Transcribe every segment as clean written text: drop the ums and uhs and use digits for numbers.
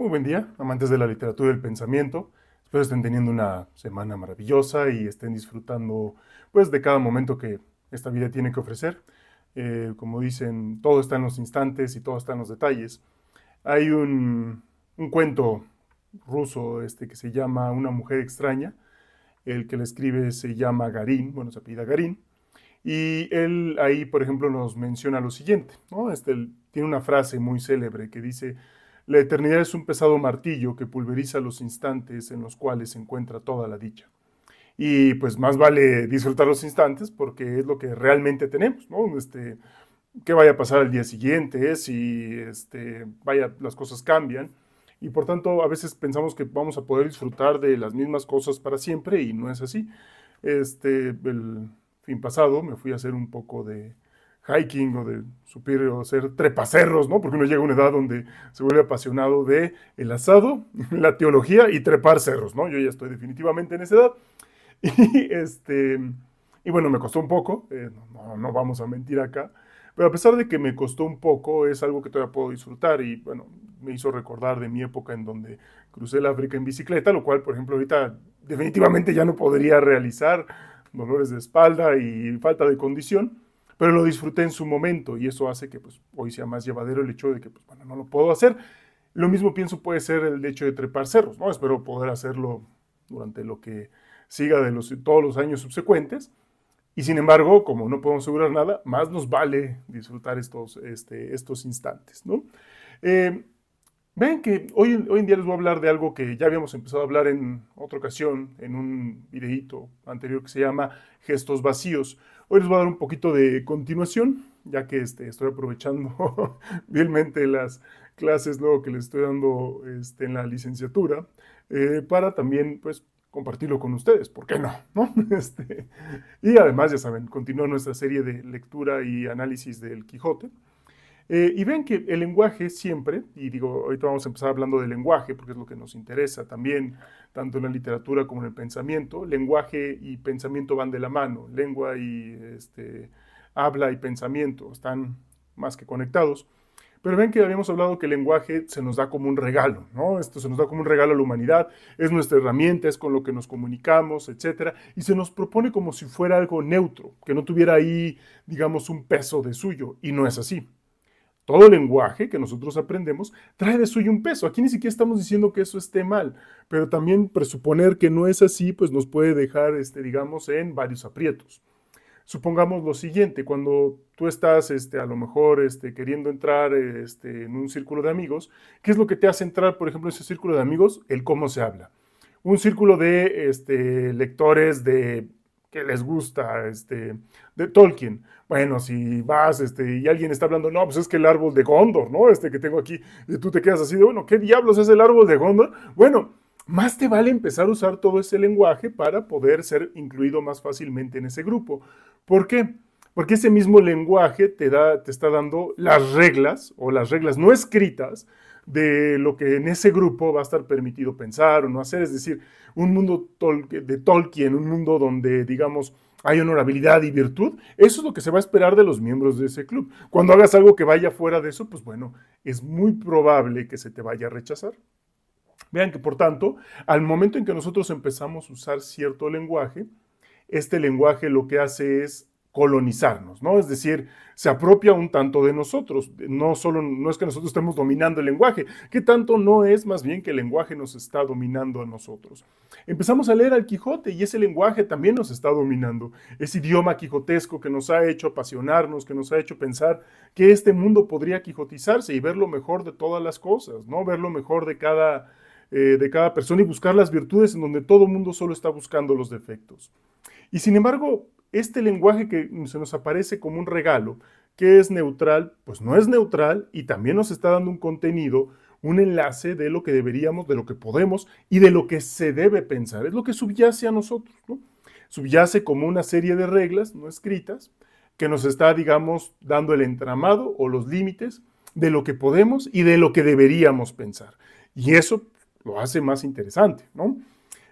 Muy buen día, amantes de la literatura y del pensamiento. Espero estén teniendo una semana maravillosa y estén disfrutando pues de cada momento que esta vida tiene que ofrecer. Como dicen, todo está en los instantes y todo está en los detalles. Hay un cuento ruso que se llama Una mujer extraña. El que le escribe se llama Garín, bueno, se apellida Garín. Y él ahí, por ejemplo, nos menciona lo siguiente, ¿no? Tiene una frase muy célebre que dice: la eternidad es un pesado martillo que pulveriza los instantes en los cuales se encuentra toda la dicha. Y pues más vale disfrutar los instantes porque es lo que realmente tenemos, ¿no? Qué vaya a pasar al día siguiente, si las cosas cambian. Y por tanto, a veces pensamos que vamos a poder disfrutar de las mismas cosas para siempre y no es así. El fin pasado me fui a hacer un poco de hiking o de subir o hacer trepacerros, ¿no? Porque uno llega a una edad donde se vuelve apasionado de el asado, la teología y trepar cerros, ¿no? Yo ya estoy definitivamente en esa edad. Y, y bueno, me costó un poco, no vamos a mentir acá, pero a pesar de que me costó un poco, es algo que todavía puedo disfrutar y bueno, me hizo recordar de mi época en donde crucé el África en bicicleta, lo cual, por ejemplo, ahorita definitivamente ya no podría realizar, dolores de espalda y falta de condición, pero lo disfruté en su momento y eso hace que pues, hoy sea más llevadero el hecho de que pues, bueno, no lo puedo hacer. Lo mismo pienso puede ser el hecho de trepar cerros, ¿no? Espero poder hacerlo durante lo que siga de todos los años subsecuentes. Y sin embargo, como no podemos asegurar nada, más nos vale disfrutar estos instantes, ¿no? Eh, Ven que hoy en día les voy a hablar de algo que ya habíamos empezado a hablar en otra ocasión, en un videíto anterior que se llama Gestos Vacíos. Hoy les voy a dar un poquito de continuación, ya que estoy aprovechando vilmente las clases luego que les estoy dando en la licenciatura, para también pues compartirlo con ustedes, ¿por qué no? ¿No? Y además, ya saben, continúa nuestra serie de lectura y análisis del Quijote. Y ven que el lenguaje siempre, y digo, ahorita vamos a empezar hablando del lenguaje, porque es lo que nos interesa también, tanto en la literatura como en el pensamiento. Lenguaje y pensamiento van de la mano, lengua y habla y pensamiento están más que conectados. Pero ven que habíamos hablado que el lenguaje se nos da como un regalo, ¿no? Esto se nos da como un regalo a la humanidad, es nuestra herramienta, es con lo que nos comunicamos, etcétera, y se nos propone como si fuera algo neutro, que no tuviera ahí, digamos, un peso de suyo, y no es así. Todo lenguaje que nosotros aprendemos trae de suyo un peso. Aquí ni siquiera estamos diciendo que eso esté mal, pero también presuponer que no es así, pues nos puede dejar, digamos, en varios aprietos. Supongamos lo siguiente: cuando tú estás a lo mejor queriendo entrar en un círculo de amigos, ¿qué es lo que te hace entrar, por ejemplo, en ese círculo de amigos? El cómo se habla. Un círculo de lectores de que les gusta, de Tolkien. Bueno, si vas y alguien está hablando, no, pues es que el árbol de Gondor, ¿no? Que tengo aquí, y tú te quedas así de, bueno, ¿qué diablos es el árbol de Gondor? Bueno, más te vale empezar a usar todo ese lenguaje para poder ser incluido más fácilmente en ese grupo. ¿Por qué? Porque ese mismo lenguaje te está dando las reglas, o las reglas no escritas, de lo que en ese grupo va a estar permitido pensar o no hacer. Es decir, un mundo de Tolkien, un mundo donde, digamos, hay honorabilidad y virtud, eso es lo que se va a esperar de los miembros de ese club. Cuando hagas algo que vaya fuera de eso, pues bueno, es muy probable que se te vaya a rechazar. Vean que, por tanto, al momento en que nosotros empezamos a usar cierto lenguaje, este lenguaje lo que hace es colonizarnos, ¿no? Es decir, se apropia un tanto de nosotros. No es que nosotros estemos dominando el lenguaje, que tanto no es más bien que el lenguaje nos está dominando a nosotros. Empezamos a leer al Quijote y ese lenguaje también nos está dominando. Ese idioma quijotesco que nos ha hecho apasionarnos, que nos ha hecho pensar que este mundo podría quijotizarse y ver lo mejor de todas las cosas, ¿no? Ver lo mejor de cada persona y buscar las virtudes en donde todo el mundo solo está buscando los defectos. Y sin embargo, este lenguaje que se nos aparece como un regalo, que es neutral, pues no es neutral y también nos está dando un contenido, un enlace de lo que deberíamos, de lo que podemos y de lo que se debe pensar. Es lo que subyace a nosotros, ¿no? Subyace como una serie de reglas no escritas que nos está, digamos, dando el entramado o los límites de lo que podemos y de lo que deberíamos pensar. Y eso lo hace más interesante, ¿no?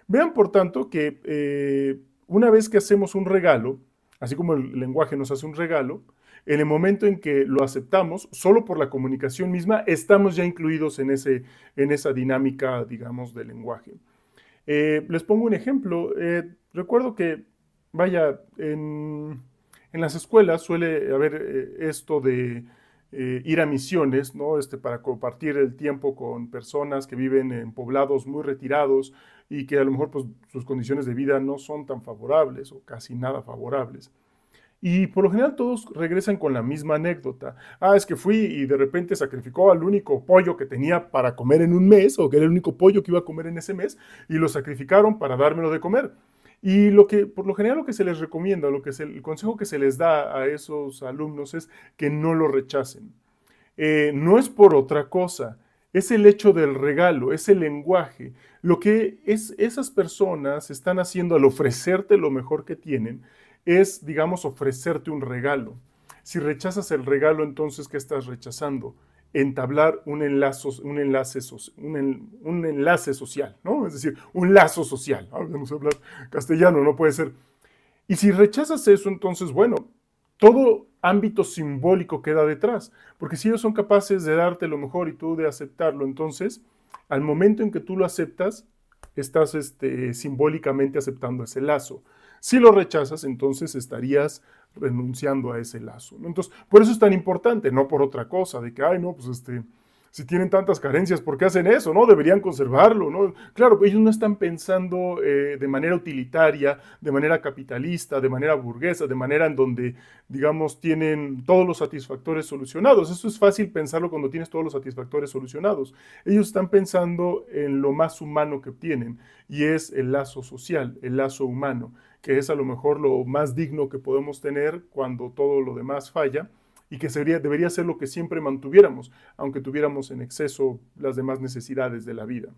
Vean, por tanto, que una vez que hacemos un regalo, así como el lenguaje nos hace un regalo, en el momento en que lo aceptamos, solo por la comunicación misma, estamos ya incluidos en esa dinámica, digamos, del lenguaje. Les pongo un ejemplo. Recuerdo que, vaya, en las escuelas suele haber esto de ir a misiones, ¿no? Para compartir el tiempo con personas que viven en poblados muy retirados y que a lo mejor pues, sus condiciones de vida no son tan favorables o casi nada favorables. Y por lo general todos regresan con la misma anécdota. Ah, es que fui y de repente sacrificó al único pollo que tenía para comer en un mes, o que era el único pollo que iba a comer en ese mes, y lo sacrificaron para dármelo de comer. Y por lo general lo que se les recomienda, el consejo que se les da a esos alumnos es que no lo rechacen. No es por otra cosa, es el hecho del regalo, es el lenguaje. Lo que esas personas están haciendo al ofrecerte lo mejor que tienen es, digamos, ofrecerte un regalo. Si rechazas el regalo, entonces, ¿qué estás rechazando? Entablar un enlace social, ¿no? Es decir, un lazo social. Vamos a hablar castellano, no puede ser. Y si rechazas eso, entonces, bueno, todo ámbito simbólico queda detrás, porque si ellos son capaces de darte lo mejor y tú de aceptarlo, entonces, al momento en que tú lo aceptas, estás simbólicamente aceptando ese lazo. Si lo rechazas, entonces estarías renunciando a ese lazo, ¿no? Entonces, por eso es tan importante, no por otra cosa, de que, ay, no, pues si tienen tantas carencias, ¿por qué hacen eso? ¿No? Deberían conservarlo, ¿no? Claro, ellos no están pensando de manera utilitaria, de manera capitalista, de manera burguesa, de manera en donde, digamos, tienen todos los satisfactores solucionados. Eso es fácil pensarlo cuando tienes todos los satisfactores solucionados. Ellos están pensando en lo más humano que tienen, y es el lazo social, el lazo humano, que es a lo mejor lo más digno que podemos tener cuando todo lo demás falla, y que debería ser lo que siempre mantuviéramos, aunque tuviéramos en exceso las demás necesidades de la vida.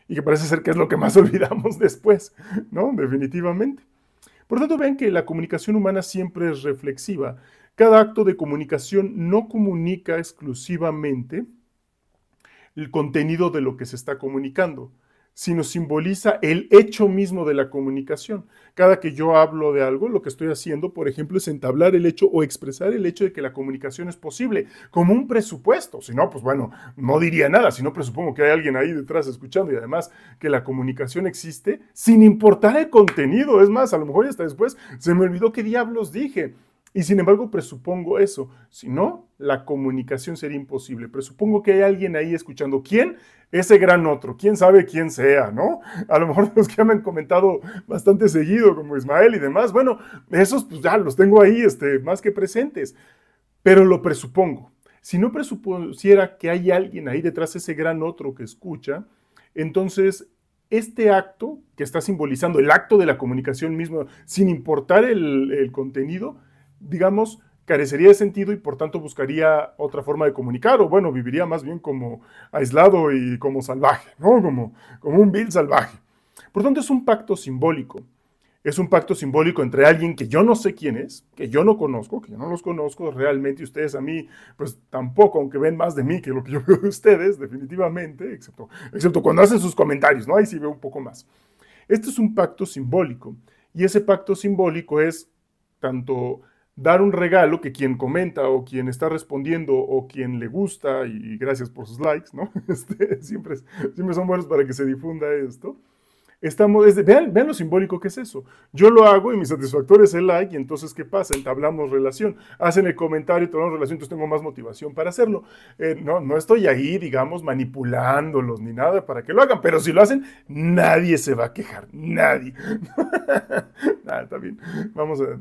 Y que parece ser que es lo que más olvidamos después, ¿no? Definitivamente. Por tanto, vean que la comunicación humana siempre es reflexiva. Cada acto de comunicación no comunica exclusivamente el contenido de lo que se está comunicando, sino simboliza el hecho mismo de la comunicación. Cada que yo hablo de algo, lo que estoy haciendo, por ejemplo, es entablar el hecho o expresar el hecho de que la comunicación es posible, como un presupuesto. Si no, pues bueno, no diría nada, si no presupongo que hay alguien ahí detrás escuchando, y además que la comunicación existe sin importar el contenido. Es más, a lo mejor hasta después se me olvidó qué diablos dije. Y sin embargo presupongo eso. Si no, la comunicación sería imposible. Presupongo que hay alguien ahí escuchando. ¿Quién? Ese gran otro. ¿Quién sabe quién sea, no? A lo mejor los que me han comentado bastante seguido, como Ismael y demás. Bueno, esos pues ya los tengo ahí más que presentes. Pero lo presupongo. Si no presupusiera que hay alguien ahí detrás de ese gran otro que escucha, entonces este acto que está simbolizando el acto de la comunicación mismo, sin importar el contenido, digamos, carecería de sentido y por tanto buscaría otra forma de comunicar, o bueno, viviría más bien como aislado y como salvaje, ¿no? Como un vil salvaje. Por tanto, es un pacto simbólico. Es un pacto simbólico entre alguien que yo no sé quién es, que yo no conozco, que yo no los conozco realmente, y ustedes a mí, pues tampoco, aunque ven más de mí que lo que yo veo de ustedes, definitivamente, excepto cuando hacen sus comentarios, ¿no? Ahí sí veo un poco más. Este es un pacto simbólico, y ese pacto simbólico es tanto dar un regalo que quien comenta o quien está respondiendo o quien le gusta, y gracias por sus likes, ¿no? Siempre son buenos para que se difunda esto. Vean lo simbólico que es eso. Yo lo hago y mi satisfactor es el like, y entonces, ¿qué pasa? Entablamos relación. Hacen el comentario y entablamos relación, entonces tengo más motivación para hacerlo. No estoy ahí, digamos, manipulándolos ni nada para que lo hagan, pero si lo hacen, nadie se va a quejar. Nadie. Nada, está bien. Vamos a...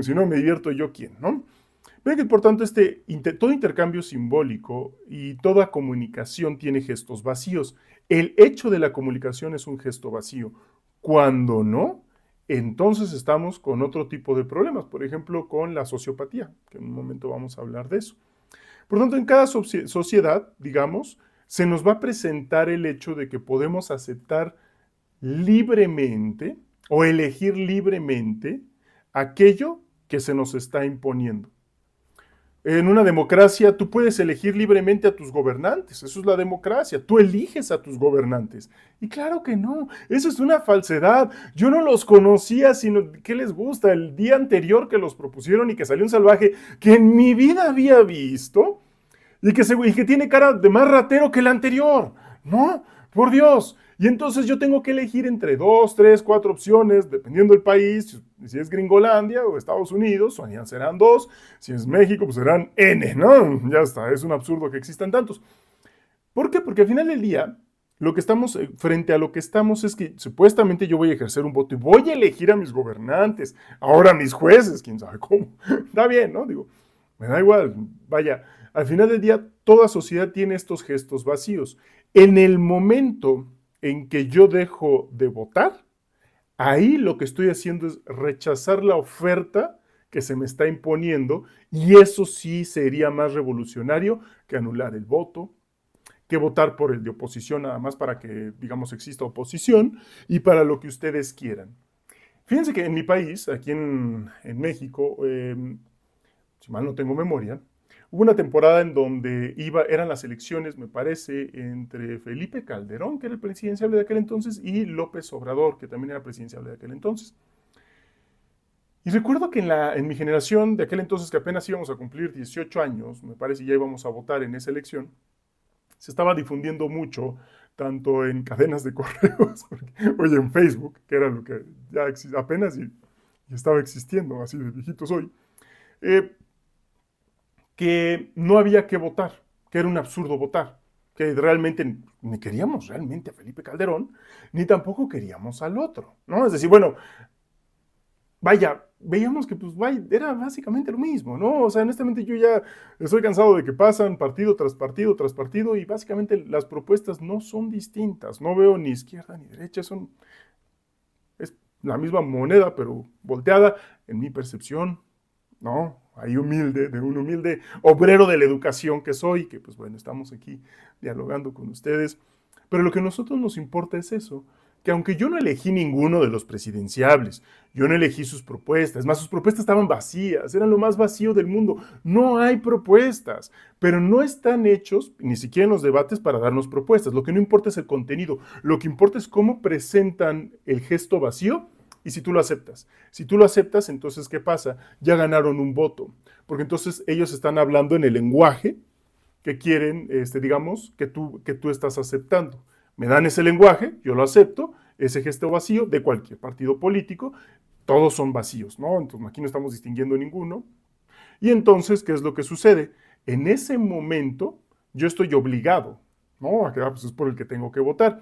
si no me divierto yo, ¿quién? ¿No? Vean que por tanto todo intercambio simbólico y toda comunicación tiene gestos vacíos. El hecho de la comunicación es un gesto vacío. Cuando no, entonces estamos con otro tipo de problemas, por ejemplo, con la sociopatía, que en un momento vamos a hablar de eso. Por tanto, en cada sociedad, digamos, se nos va a presentar el hecho de que podemos aceptar libremente o elegir libremente aquello que se nos está imponiendo. En una democracia tú puedes elegir libremente a tus gobernantes, eso es la democracia, tú eliges a tus gobernantes. Y claro que no, eso es una falsedad. Yo no los conocía, sino ¿qué les gusta? El día anterior que los propusieron y que salió un salvaje que en mi vida había visto y que tiene cara de más ratero que el anterior, ¿no? Por Dios. Y entonces yo tengo que elegir entre 2, 3, 4 opciones, dependiendo del país. Si es Gringolandia o Estados Unidos, serán 2. Si es México, pues serán N, ¿no? Ya está, es un absurdo que existan tantos. ¿Por qué? Porque al final del día, lo que estamos, frente a lo que estamos es que supuestamente yo voy a ejercer un voto y voy a elegir a mis gobernantes, ahora a mis jueces, quién sabe cómo. Está bien, ¿no? Digo, me da igual, vaya, al final del día toda sociedad tiene estos gestos vacíos. En el momento en que yo dejo de votar, ahí lo que estoy haciendo es rechazar la oferta que se me está imponiendo y eso sí sería más revolucionario que anular el voto, que votar por el de oposición nada más para que, digamos, exista oposición y para lo que ustedes quieran. Fíjense que en mi país, aquí en México, si mal no tengo memoria, hubo una temporada en donde eran las elecciones, me parece, entre Felipe Calderón, que era el presidenciable de aquel entonces, y López Obrador, que también era presidenciable de aquel entonces. Y recuerdo que en mi generación de aquel entonces, que apenas íbamos a cumplir 18 años, me parece, ya íbamos a votar en esa elección, se estaba difundiendo mucho, tanto en cadenas de correos, oye, en Facebook, que era lo que ya apenas y estaba existiendo, así de viejito soy, que no había que votar, que era un absurdo votar, que realmente ni queríamos realmente a Felipe Calderón, ni tampoco queríamos al otro, ¿no? Es decir, bueno, vaya, veíamos que pues era básicamente lo mismo, ¿no? O sea, honestamente yo ya estoy cansado de que pasan partido tras partido tras partido y básicamente las propuestas no son distintas, no veo ni izquierda ni derecha, es la misma moneda pero volteada en mi percepción, ¿no? Ahí humilde, de un humilde obrero de la educación que soy, que pues bueno, estamos aquí dialogando con ustedes. Pero lo que a nosotros nos importa es eso, que aunque yo no elegí ninguno de los presidenciables, yo no elegí sus propuestas, es más, sus propuestas estaban vacías, eran lo más vacío del mundo, no hay propuestas, pero no están hechos, ni siquiera en los debates, para darnos propuestas, lo que no importa es el contenido, lo que importa es cómo presentan el gesto vacío y si tú lo aceptas. Si tú lo aceptas, entonces, ¿qué pasa? Ya ganaron un voto, porque entonces ellos están hablando en el lenguaje que quieren, digamos, que tú estás aceptando. Me dan ese lenguaje, yo lo acepto, ese gesto vacío de cualquier partido político, todos son vacíos, ¿no? Entonces aquí no estamos distinguiendo ninguno. Y entonces, ¿qué es lo que sucede? En ese momento, yo estoy obligado, ¿no? A que pues es por el que tengo que votar.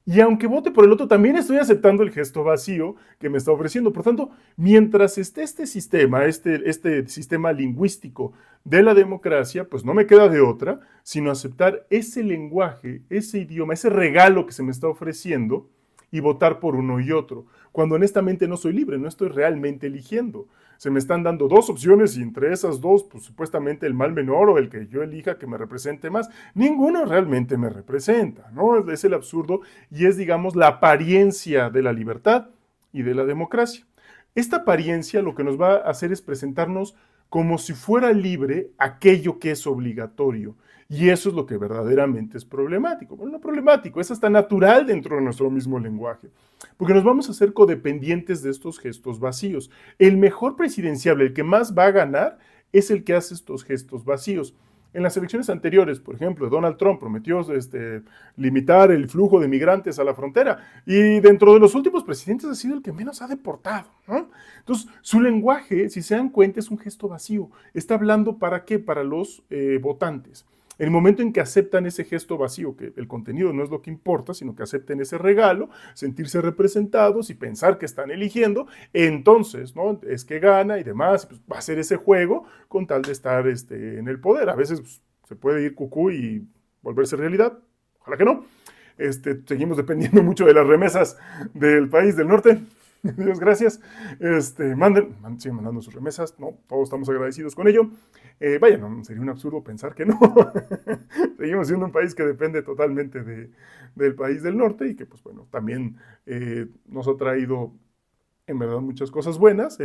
Y aunque vote por el otro, también estoy aceptando el gesto vacío que me está ofreciendo. Por tanto, mientras esté este sistema lingüístico de la democracia, pues no me queda de otra, sino aceptar ese lenguaje, ese idioma, ese regalo que se me está ofreciendo y votar por uno y otro. Cuando honestamente no soy libre, no estoy realmente eligiendo. Se me están dando dos opciones y entre esas dos, pues supuestamente el mal menor o el que yo elija que me represente más, ninguno realmente me representa, ¿no? Es el absurdo y es, digamos, la apariencia de la libertad y de la democracia. Esta apariencia lo que nos va a hacer es presentarnos como si fuera libre aquello que es obligatorio. Y eso es lo que verdaderamente es problemático. Bueno, no problemático, es hasta natural dentro de nuestro mismo lenguaje. Porque nos vamos a hacer codependientes de estos gestos vacíos. El mejor presidenciable, el que más va a ganar, es el que hace estos gestos vacíos. En las elecciones anteriores, por ejemplo, Donald Trump prometió limitar el flujo de migrantes a la frontera y dentro de los últimos presidentes ha sido el que menos ha deportado, ¿no? Entonces, su lenguaje, si se dan cuenta, es un gesto vacío. Está hablando ¿para qué? Para los votantes. En el momento en que aceptan ese gesto vacío, que el contenido no es lo que importa, sino que acepten ese regalo, sentirse representados y pensar que están eligiendo, entonces, ¿no? Es que gana y demás, pues va a ser ese juego con tal de estar en el poder. A veces pues, se puede ir cucú y volverse realidad, ojalá que no. Seguimos dependiendo mucho de las remesas del país del norte. Dios gracias. Sigan mandando sus remesas, ¿no? Todos estamos agradecidos con ello. Vaya, no, sería un absurdo pensar que no. Seguimos siendo un país que depende totalmente del país del norte y que, pues bueno, también nos ha traído, en verdad, muchas cosas buenas.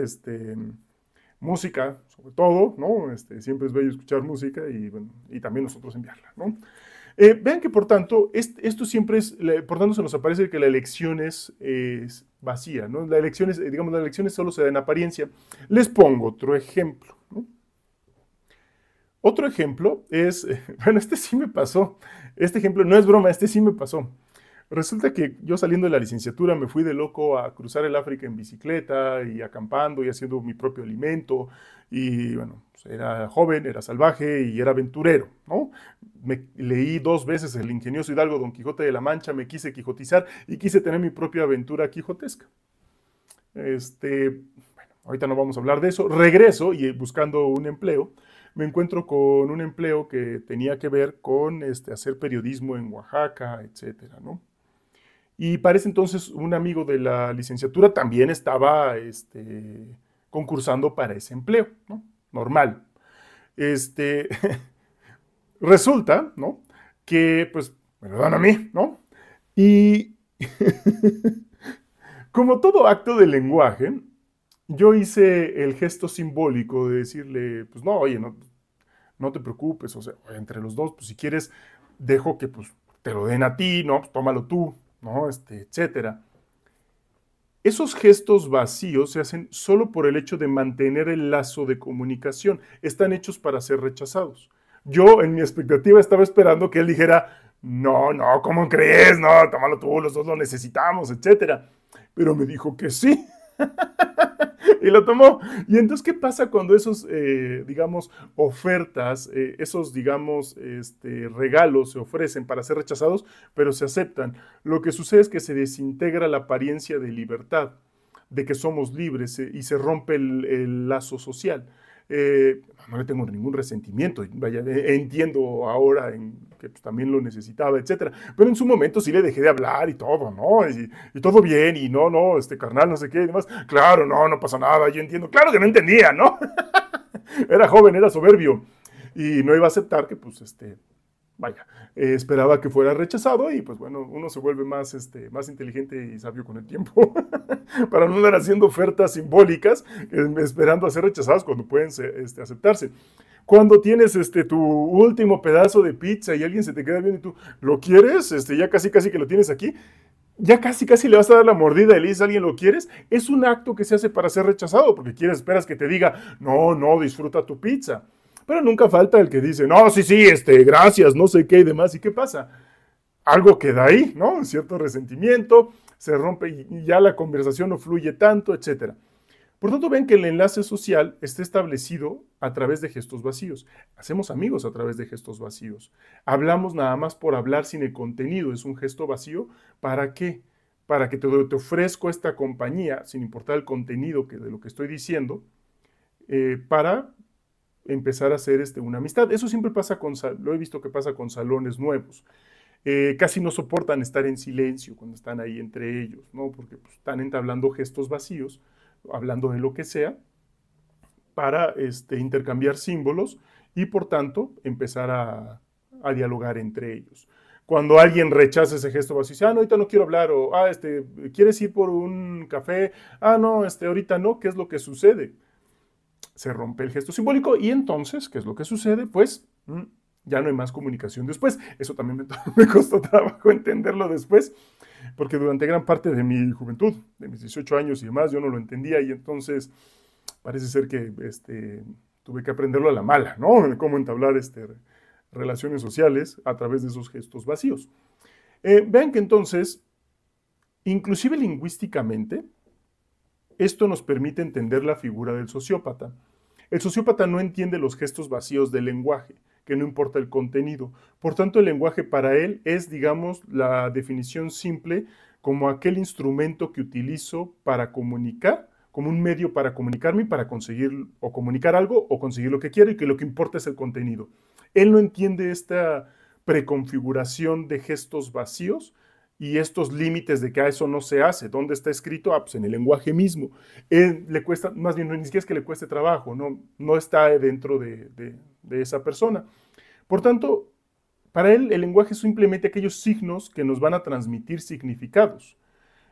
música, sobre todo, ¿no? Siempre es bello escuchar música y, bueno, y también nosotros enviarla, ¿no? Vean que, por tanto, esto siempre es, por tanto, se nos aparece que la elección es vacía, ¿no? La elección es, digamos, las elecciones solo se dan en apariencia. Les pongo otro ejemplo, ¿no? Otro ejemplo es, bueno, este sí me pasó. Este ejemplo no es broma, este sí me pasó. Resulta que yo saliendo de la licenciatura me fui de loco a cruzar el África en bicicleta y acampando y haciendo mi propio alimento. Y bueno, pues era joven, era salvaje y era aventurero, ¿no? Me leí 2 veces el ingenioso Hidalgo Don Quijote de la Mancha, me quise quijotizar y quise tener mi propia aventura quijotesca. Bueno, ahorita no vamos a hablar de eso. Regreso y buscando un empleo, me encuentro con un empleo que tenía que ver con hacer periodismo en Oaxaca, etcétera, ¿no? Y para ese entonces un amigo de la licenciatura también estaba concursando para ese empleo, ¿no? Normal. Este, Resulta, ¿no? Que pues me lo dan a mí, ¿no? Y como todo acto de lenguaje, yo hice el gesto simbólico de decirle, pues no, oye, no te preocupes, o sea, entre los dos, pues si quieres, dejo que pues te lo den a ti, ¿no? Pues tómalo tú, ¿no? Etcétera. Esos gestos vacíos se hacen solo por el hecho de mantener el lazo de comunicación. Están hechos para ser rechazados. Yo, en mi expectativa, estaba esperando que él dijera, no, no, ¿cómo crees? No, tómalo tú, los dos lo necesitamos, etcétera. Pero me dijo que sí. Y lo tomó. Y entonces, ¿qué pasa cuando esos, digamos, ofertas, esos, digamos, regalos se ofrecen para ser rechazados, pero se aceptan? Lo que sucede es que se desintegra la apariencia de libertad, de que somos libres y se rompe el lazo social. No le tengo ningún resentimiento, vaya, entiendo ahora que pues, también lo necesitaba, etcétera. Pero en su momento sí le dejé de hablar y todo, ¿no? Y todo bien, y no, no, carnal, no sé qué, y demás. Claro, no, no pasa nada, yo entiendo. Claro que no entendía, ¿no? Era joven, era soberbio, y no iba a aceptar que, pues, vaya, esperaba que fuera rechazado y pues bueno, uno se vuelve más inteligente y sabio con el tiempo para no andar haciendo ofertas simbólicas esperando a ser rechazados cuando pueden aceptarse. Cuando tienes tu último pedazo de pizza y alguien se te queda viendo y tú, ¿lo quieres? Ya casi casi que lo tienes aquí, ya casi casi le vas a dar la mordida y le dices a alguien, ¿lo quieres? Es un acto que se hace para ser rechazado, porque esperas que te diga, no, no, disfruta tu pizza. Pero nunca falta el que dice, no, sí, sí, gracias, no sé qué y demás. ¿Y qué pasa? Algo queda ahí, ¿no? Un cierto resentimiento, se rompe y ya la conversación no fluye tanto, etcétera. Por tanto, ven que el enlace social está establecido a través de gestos vacíos. Hacemos amigos a través de gestos vacíos. Hablamos nada más por hablar sin el contenido. Es un gesto vacío. ¿Para qué? Para que te ofrezco esta compañía, sin importar el contenido de lo que estoy diciendo, para empezar a hacer una amistad. Eso siempre pasa lo he visto que pasa con salones nuevos. Casi no soportan estar en silencio cuando están ahí entre ellos, ¿no? Porque pues, están entablando gestos vacíos, hablando de lo que sea, para intercambiar símbolos y por tanto empezar a dialogar entre ellos. Cuando alguien rechaza ese gesto vacío, dice, no, ahorita no quiero hablar, o, ¿quieres ir por un café? No, ahorita no, ¿qué es lo que sucede? Se rompe el gesto simbólico y entonces, ¿qué es lo que sucede? Pues ya no hay más comunicación después. Eso también me costó trabajo entenderlo después, porque durante gran parte de mi juventud, de mis 18 años y demás, yo no lo entendía y entonces parece ser que tuve que aprenderlo a la mala, ¿no? Cómo entablar relaciones sociales a través de esos gestos vacíos. Vean que entonces, inclusive lingüísticamente, esto nos permite entender la figura del sociópata. El sociópata no entiende los gestos vacíos del lenguaje, que no importa el contenido. Por tanto, el lenguaje para él es, digamos, la definición simple como aquel instrumento que utilizo para comunicar, como un medio para comunicarme y para conseguir o comunicar algo o conseguir lo que quiero y que lo que importa es el contenido. Él no entiende esta preconfiguración de gestos vacíos y estos límites de que eso no se hace. ¿Dónde está escrito? Pues en el lenguaje mismo. Le cuesta, más bien, ni siquiera es que le cueste trabajo, no está dentro de esa persona. Por tanto, para él el lenguaje es simplemente aquellos signos que nos van a transmitir significados.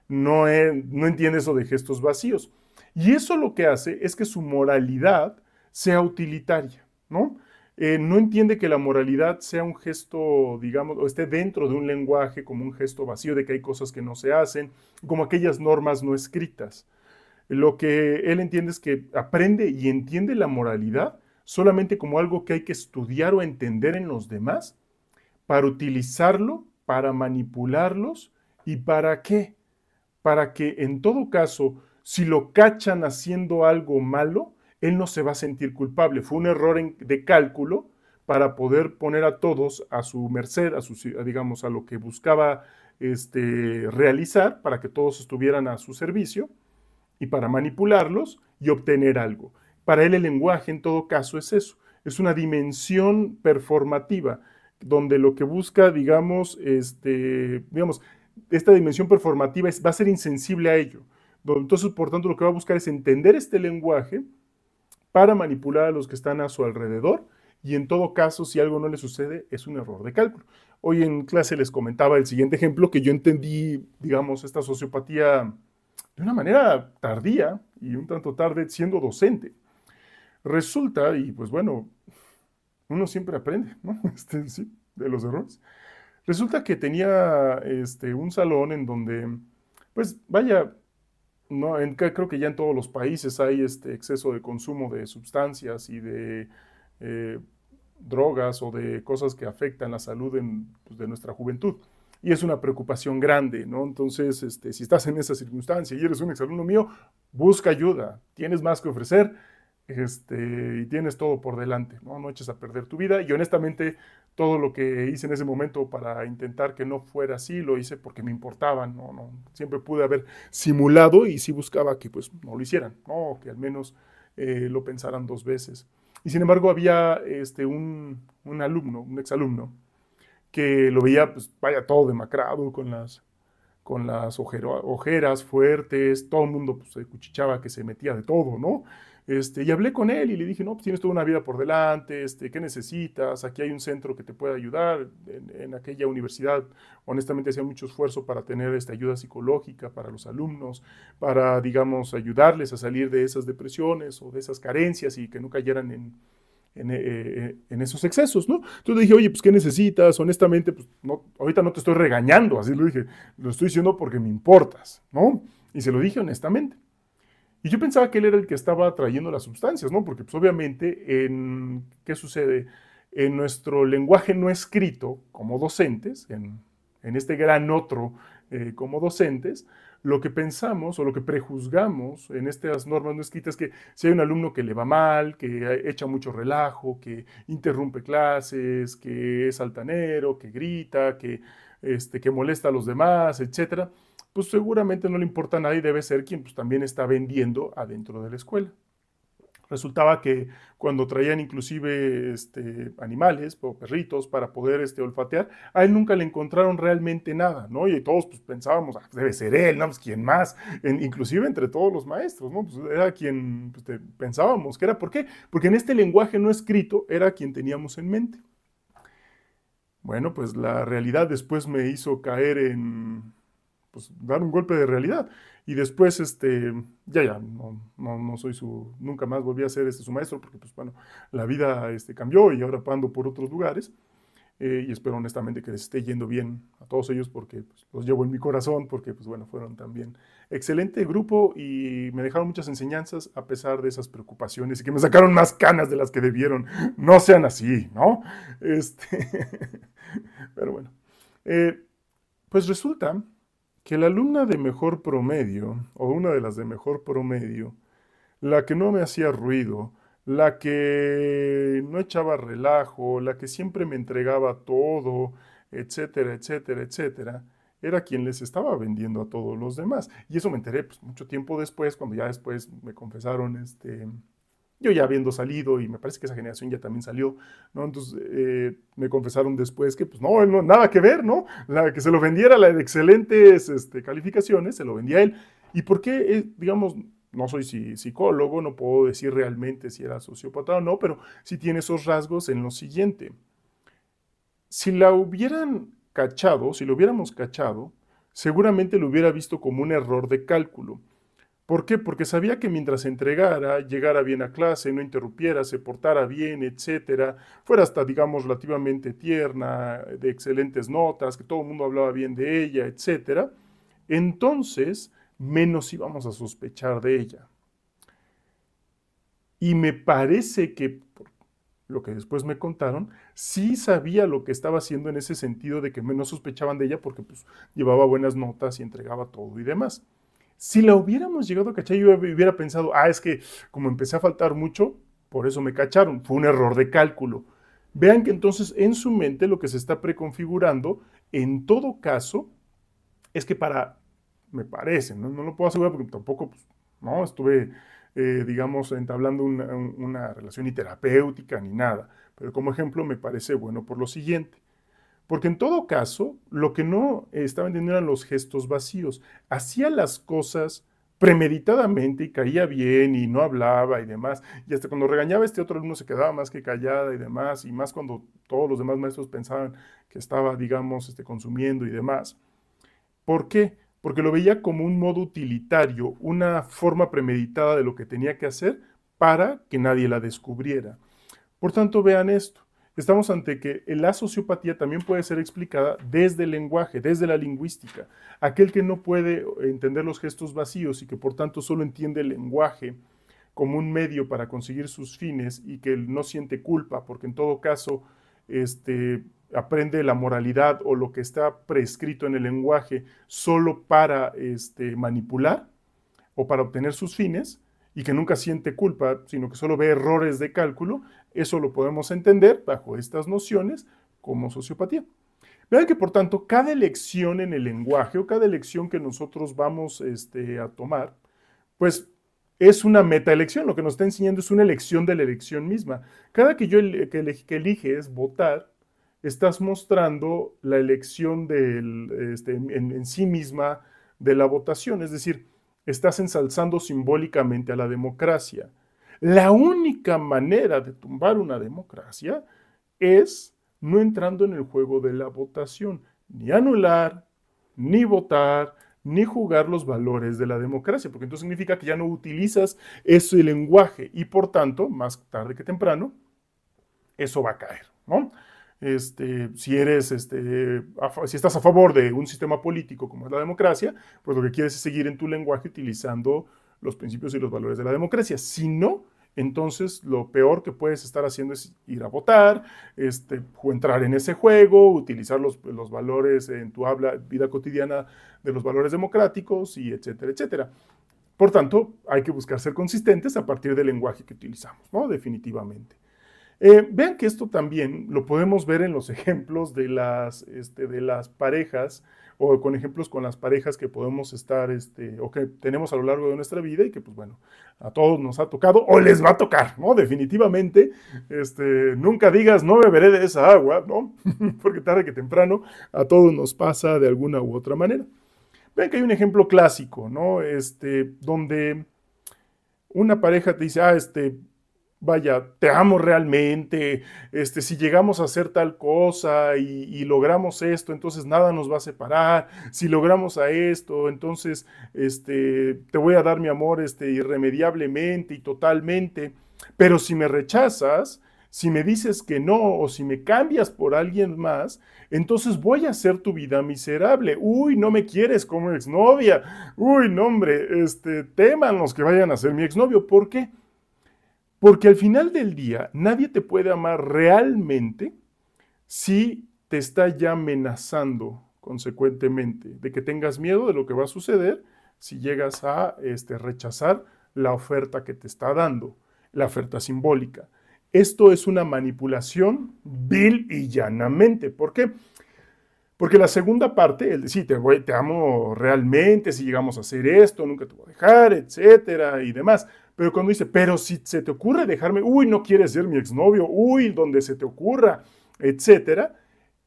No entiende eso de gestos vacíos. Y eso lo que hace es que su moralidad sea utilitaria, ¿no? No entiende que la moralidad sea un gesto, digamos, o esté dentro de un lenguaje como un gesto vacío de que hay cosas que no se hacen, como aquellas normas no escritas. Lo que él entiende es que aprende y entiende la moralidad solamente como algo que hay que estudiar o entender en los demás para utilizarlo, para manipularlos y para qué. Para que en todo caso, si lo cachan haciendo algo malo, él no se va a sentir culpable. Fue un error de cálculo para poder poner a todos a su merced, digamos, a lo que buscaba realizar, para que todos estuvieran a su servicio y para manipularlos y obtener algo. Para él el lenguaje en todo caso es eso, es una dimensión performativa, donde lo que busca, digamos, esta dimensión performativa va a ser insensible a ello. Entonces, por tanto, lo que va a buscar es entender este lenguaje para manipular a los que están a su alrededor y en todo caso, si algo no le sucede, es un error de cálculo. Hoy en clase les comentaba el siguiente ejemplo que yo entendí, digamos, esta sociopatía de una manera tardía y un tanto tarde siendo docente. Resulta, y pues bueno, uno siempre aprende, ¿no? Sí, de los errores. Resulta que tenía un salón en donde, pues vaya, no, creo que ya en todos los países hay exceso de consumo de sustancias y de eh, drogas o de cosas que afectan la salud pues, de nuestra juventud. Y es una preocupación grande, ¿no? Entonces, si estás en esa circunstancia y eres un exalumno mío, busca ayuda, tienes más que ofrecer, y tienes todo por delante, ¿no? No eches a perder tu vida. Y honestamente, todo lo que hice en ese momento para intentar que no fuera así, lo hice porque me importaban, ¿no? No, siempre pude haber simulado y sí buscaba que pues no lo hicieran, ¿no? Que al menos lo pensaran dos veces. Y sin embargo había un alumno, un exalumno, que lo veía, pues vaya, todo demacrado, con las ojeras fuertes, todo el mundo pues, se cuchichaba que se metía de todo, ¿no? Y hablé con él y le dije, no, pues tienes toda una vida por delante, ¿qué necesitas? Aquí hay un centro que te puede ayudar. En aquella universidad, honestamente, hacía mucho esfuerzo para tener esta ayuda psicológica para los alumnos, para, digamos, ayudarles a salir de esas depresiones o de esas carencias y que no cayeran en esos excesos, ¿no? Entonces le dije, oye, pues, ¿qué necesitas? Honestamente, pues, no, ahorita no te estoy regañando, así lo dije, lo estoy diciendo porque me importas, ¿no? Y se lo dije honestamente. Y yo pensaba que él era el que estaba trayendo las sustancias, ¿no? Porque, pues, obviamente, ¿qué sucede? En nuestro lenguaje no escrito, como docentes, en este gran otro, como docentes, lo que pensamos o lo que prejuzgamos en estas normas no escritas es que si hay un alumno que le va mal, que echa mucho relajo, que interrumpe clases, que es altanero, que grita, que molesta a los demás, etcétera, pues seguramente no le importa a nadie, debe ser quien pues, también está vendiendo adentro de la escuela. Resultaba que cuando traían inclusive animales o perritos para poder olfatear, a él nunca le encontraron realmente nada, ¿no? Y todos pues, pensábamos, ah, debe ser él, ¿no? Pues quién más, inclusive entre todos los maestros, ¿no? Pues era quien pues, pensábamos que era. ¿Por qué? Porque en este lenguaje no escrito era quien teníamos en mente. Bueno, pues la realidad después me hizo caer pues, dar un golpe de realidad. Y después, ya, no soy nunca más volví a ser su maestro, porque, pues, bueno, la vida cambió y ahora ando por otros lugares. Y espero honestamente que les esté yendo bien a todos ellos, porque pues, los llevo en mi corazón, porque, pues, bueno, fueron también excelente grupo y me dejaron muchas enseñanzas a pesar de esas preocupaciones y que me sacaron más canas de las que debieron. No sean así, ¿no? Pero bueno. Pues resulta que la alumna de mejor promedio, o una de las de mejor promedio, la que no me hacía ruido, la que no echaba relajo, la que siempre me entregaba todo, etcétera, etcétera, etcétera, era quien les estaba vendiendo a todos los demás. Y eso me enteré pues, mucho tiempo después, cuando ya después me confesaron, yo ya habiendo salido, y me parece que esa generación ya también salió, ¿no? Entonces me confesaron después que, pues no, él no, nada que ver, ¿no? La que se lo vendiera, la de excelentes calificaciones, se lo vendía a él. ¿Y por qué, digamos, no soy psicólogo, no puedo decir realmente si era sociópata o no, pero sí tiene esos rasgos en lo siguiente. Si la hubieran cachado, si lo hubiéramos cachado, seguramente lo hubiera visto como un error de cálculo. ¿Por qué? Porque sabía que mientras se entregara, llegara bien a clase, no interrumpiera, se portara bien, etcétera, fuera hasta, digamos, relativamente tierna, de excelentes notas, que todo el mundo hablaba bien de ella, etcétera, entonces menos íbamos a sospechar de ella. Y me parece que, por lo que después me contaron, sí sabía lo que estaba haciendo en ese sentido de que menos sospechaban de ella porque pues, llevaba buenas notas y entregaba todo y demás. Si la hubiéramos llegado a cachar, yo hubiera pensado, es que como empecé a faltar mucho, por eso me cacharon. Fue un error de cálculo. Vean que entonces en su mente lo que se está preconfigurando, en todo caso, es que me parece, no lo puedo asegurar porque tampoco, pues, no, estuve, digamos, entablando una relación ni terapéutica ni nada. Pero como ejemplo me parece bueno por lo siguiente. Porque en todo caso, lo que no estaba entendiendo eran los gestos vacíos. Hacía las cosas premeditadamente y caía bien y no hablaba y demás. Y hasta cuando regañaba a este otro alumno se quedaba más que callada y demás. Y más cuando todos los demás maestros pensaban que estaba, digamos, consumiendo y demás. ¿Por qué? Porque lo veía como un modo utilitario, una forma premeditada de lo que tenía que hacer para que nadie la descubriera. Por tanto, vean esto. Estamos ante que la sociopatía también puede ser explicada desde el lenguaje, desde la lingüística. Aquel que no puede entender los gestos vacíos y que por tanto solo entiende el lenguaje como un medio para conseguir sus fines y que no siente culpa, porque en todo caso aprende la moralidad o lo que está prescrito en el lenguaje solo para manipular o para obtener sus fines, y que nunca siente culpa, sino que solo ve errores de cálculo, eso lo podemos entender bajo estas nociones como sociopatía. Vean que, por tanto, cada elección en el lenguaje o cada elección que nosotros vamos a tomar, pues es una metaelección. Lo que nos está enseñando es una elección de la elección misma. Cada que que eliges votar, estás mostrando la elección en sí misma de la votación. Es decir, estás ensalzando simbólicamente a la democracia. La única manera de tumbar una democracia es no entrando en el juego de la votación, ni anular, ni votar, ni jugar los valores de la democracia, porque entonces significa que ya no utilizas ese lenguaje y por tanto, más tarde que temprano, eso va a caer, ¿no? Si estás a favor de un sistema político como es la democracia, pues lo que quieres es seguir en tu lenguaje utilizando los principios y los valores de la democracia. Si no, entonces lo peor que puedes estar haciendo es ir a votar, entrar en ese juego, utilizar los valores en tu vida cotidiana de los valores democráticos y etcétera, etcétera. Por tanto, hay que buscar ser consistentes a partir del lenguaje que utilizamos, ¿no? Definitivamente. Vean que esto también lo podemos ver en los ejemplos de las parejas o con ejemplos con las parejas que podemos estar o que tenemos a lo largo de nuestra vida y que pues bueno, a todos nos ha tocado o les va a tocar, ¿no? Definitivamente, nunca digas no beberé de esa agua, ¿no? Porque tarde que temprano a todos nos pasa de alguna u otra manera. Vean que hay un ejemplo clásico, ¿no? Donde una pareja te dice, vaya, te amo realmente, si llegamos a hacer tal cosa y logramos esto, entonces nada nos va a separar, si logramos a esto, entonces te voy a dar mi amor irremediablemente y totalmente, pero si me rechazas, si me dices que no o si me cambias por alguien más, entonces voy a hacer tu vida miserable. Uy, no me quieres como exnovia. Uy, no hombre, teman los que vayan a ser mi exnovio. ¿Por qué? Porque al final del día, nadie te puede amar realmente si te está ya amenazando consecuentemente de que tengas miedo de lo que va a suceder si llegas a rechazar la oferta que te está dando, la oferta simbólica. Esto es una manipulación vil y llanamente. ¿Por qué? Porque la segunda parte, el decir, te amo realmente, si llegamos a hacer esto, nunca te voy a dejar, etcétera, y demás. Pero cuando dice, pero si se te ocurre dejarme, uy, no quieres ser mi exnovio, uy, donde se te ocurra, etcétera,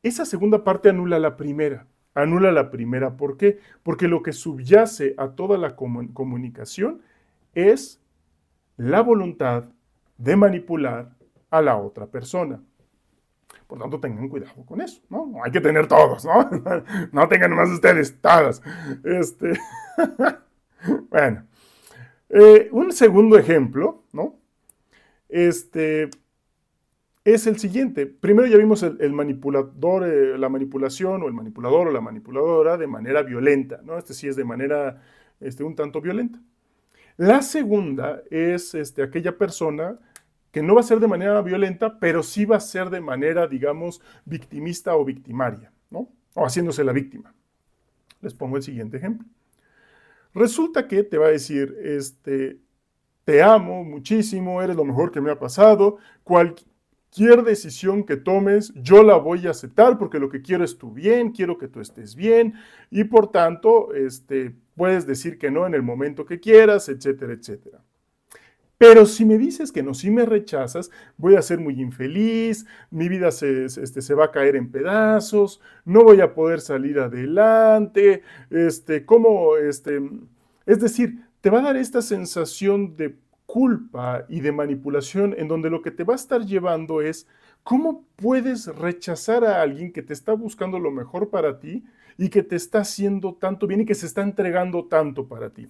esa segunda parte anula la primera. Anula la primera, ¿por qué? Porque lo que subyace a toda la comunicación es la voluntad de manipular a la otra persona. Por tanto, tengan cuidado con eso, ¿no? No hay que tener todos, ¿no? No tengan más ustedes todas. Bueno, Un segundo ejemplo, ¿no? Es el siguiente. Primero ya vimos el manipulador, la manipulación, o el manipulador o la manipuladora de manera violenta, ¿no? Sí es de manera un tanto violenta. La segunda es aquella persona que no va a ser de manera violenta, pero sí va a ser de manera, digamos, victimista o victimaria, ¿no? O haciéndose la víctima. Les pongo el siguiente ejemplo. Resulta que te va a decir, te amo muchísimo, eres lo mejor que me ha pasado, cualquier decisión que tomes, yo la voy a aceptar porque lo que quiero es tu bien, quiero que tú estés bien y por tanto, puedes decir que no en el momento que quieras, etcétera, etcétera. Pero si me dices que no, si me rechazas, voy a ser muy infeliz, mi vida se va a caer en pedazos, no voy a poder salir adelante, es decir, te va a dar esta sensación de culpa y de manipulación en donde lo que te va a estar llevando es cómo puedes rechazar a alguien que te está buscando lo mejor para ti y que te está haciendo tanto bien y que se está entregando tanto para ti.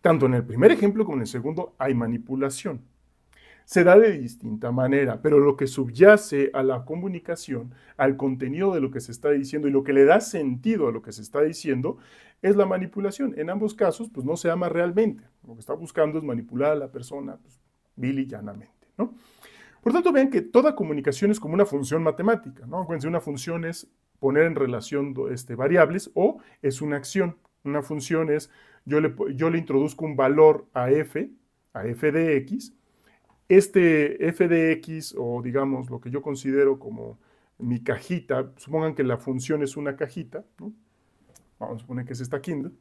Tanto en el primer ejemplo como en el segundo hay manipulación. Se da de distinta manera, pero lo que subyace a la comunicación, al contenido de lo que se está diciendo y lo que le da sentido a lo que se está diciendo, es la manipulación. En ambos casos, pues no se ama realmente. Lo que está buscando es manipular a la persona, pues, vil y llanamente, ¿no? Por tanto, vean que toda comunicación es como una función matemática, ¿no? Acuérdense, una función es poner en relación variables o es una acción. Una función es, yo le introduzco un valor a f de x. F de x, o digamos lo que yo considero como mi cajita, supongan que la función es una cajita, ¿no? Vamos a suponer que es esta Kindle,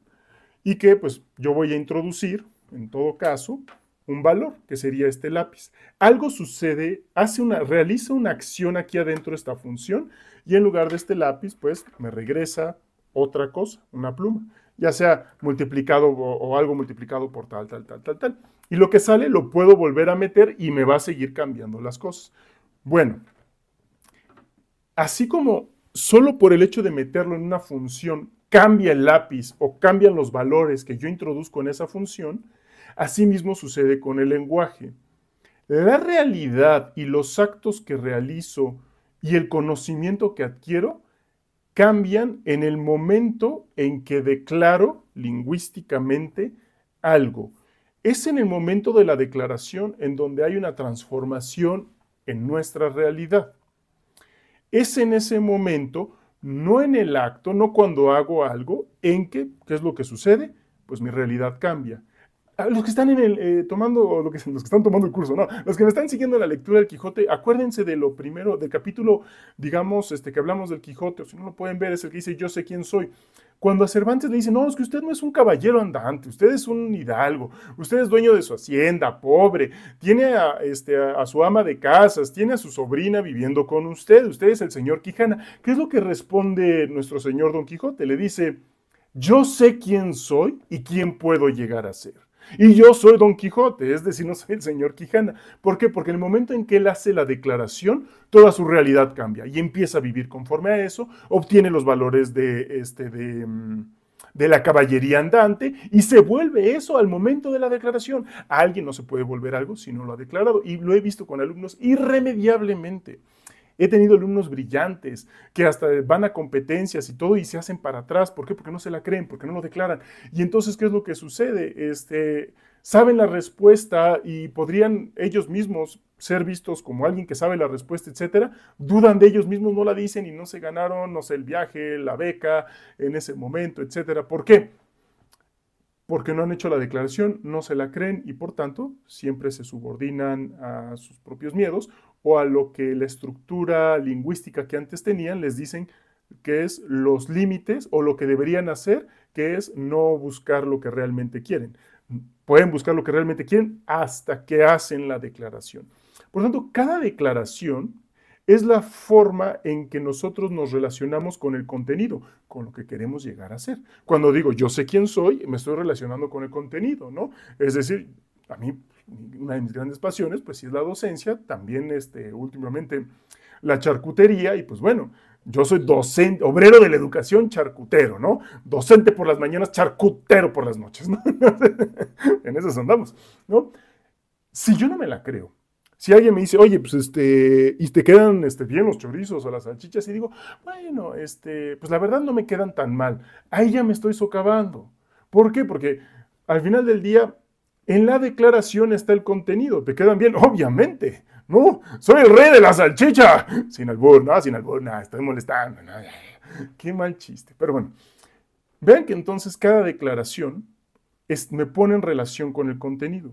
y que pues yo voy a introducir, en todo caso, un valor, que sería este lápiz. Algo sucede, realiza una acción aquí adentro de esta función, y en lugar de este lápiz, pues me regresa otra cosa, una pluma, ya sea multiplicado o algo multiplicado por tal. Y lo que sale lo puedo volver a meter y me va a seguir cambiando las cosas. Bueno, así como solo por el hecho de meterlo en una función cambia el lápiz o cambian los valores que yo introduzco en esa función, asimismo sucede con el lenguaje. La realidad y los actos que realizo y el conocimiento que adquiero cambian en el momento en que declaro lingüísticamente algo. Es en el momento de la declaración en donde hay una transformación en nuestra realidad. Es en ese momento, no en el acto, no cuando hago algo, en que, ¿qué es lo que sucede? Pues mi realidad cambia. Los que están los que están tomando el curso, no, los que me están siguiendo la lectura del Quijote, acuérdense de lo primero, del capítulo, digamos, que hablamos del Quijote, o si no lo pueden ver, es el que dice yo sé quién soy. Cuando a Cervantes le dicen, no, es que usted no es un caballero andante, usted es un hidalgo, usted es dueño de su hacienda, pobre, tiene a su ama de casas, tiene a su sobrina viviendo con usted es el señor Quijana. ¿Qué es lo que responde nuestro señor Don Quijote? Le dice, yo sé quién soy y quién puedo llegar a ser. Y yo soy Don Quijote, es decir, no soy el señor Quijana. ¿Por qué? Porque en el momento en que él hace la declaración, toda su realidad cambia y empieza a vivir conforme a eso, obtiene los valores de la caballería andante y se vuelve eso al momento de la declaración. A alguien no se puede volver algo si no lo ha declarado y lo he visto con alumnos irremediablemente. He tenido alumnos brillantes que hasta van a competencias y todo y se hacen para atrás. ¿Por qué? Porque no se la creen, porque no lo declaran. Y entonces, ¿qué es lo que sucede? Saben la respuesta y podrían ellos mismos ser vistos como alguien que sabe la respuesta, etcétera. Dudan de ellos mismos, no la dicen y no se ganaron, no sé, el viaje, la beca en ese momento, etcétera. ¿Por qué? Porque no han hecho la declaración, no se la creen y por tanto siempre se subordinan a sus propios miedos o a lo que la estructura lingüística que antes tenían les dicen que es los límites o lo que deberían hacer, que es no buscar lo que realmente quieren. Pueden buscar lo que realmente quieren hasta que hacen la declaración. Por lo tanto, cada declaración es la forma en que nosotros nos relacionamos con el contenido, con lo que queremos llegar a ser. Cuando digo yo sé quién soy, me estoy relacionando con el contenido, ¿no? Es decir, a mí una de mis grandes pasiones, pues sí es la docencia, también últimamente la charcutería, y pues bueno, Yo soy docente, obrero de la educación, charcutero, ¿no? Docente por las mañanas, charcutero por las noches, ¿no? En eso andamos, ¿no? Si yo no me la creo, si alguien me dice, oye, pues y te quedan bien los chorizos o las salchichas, y digo, bueno, pues la verdad no me quedan tan mal. Ahí ya me estoy socavando. ¿Por qué? Porque al final del día, en la declaración está el contenido. ¿Te quedan bien? Obviamente. No, soy el rey de la salchicha. Sin albur, no, estoy molestando. No. Qué mal chiste. Pero bueno, vean que entonces cada declaración me pone en relación con el contenido.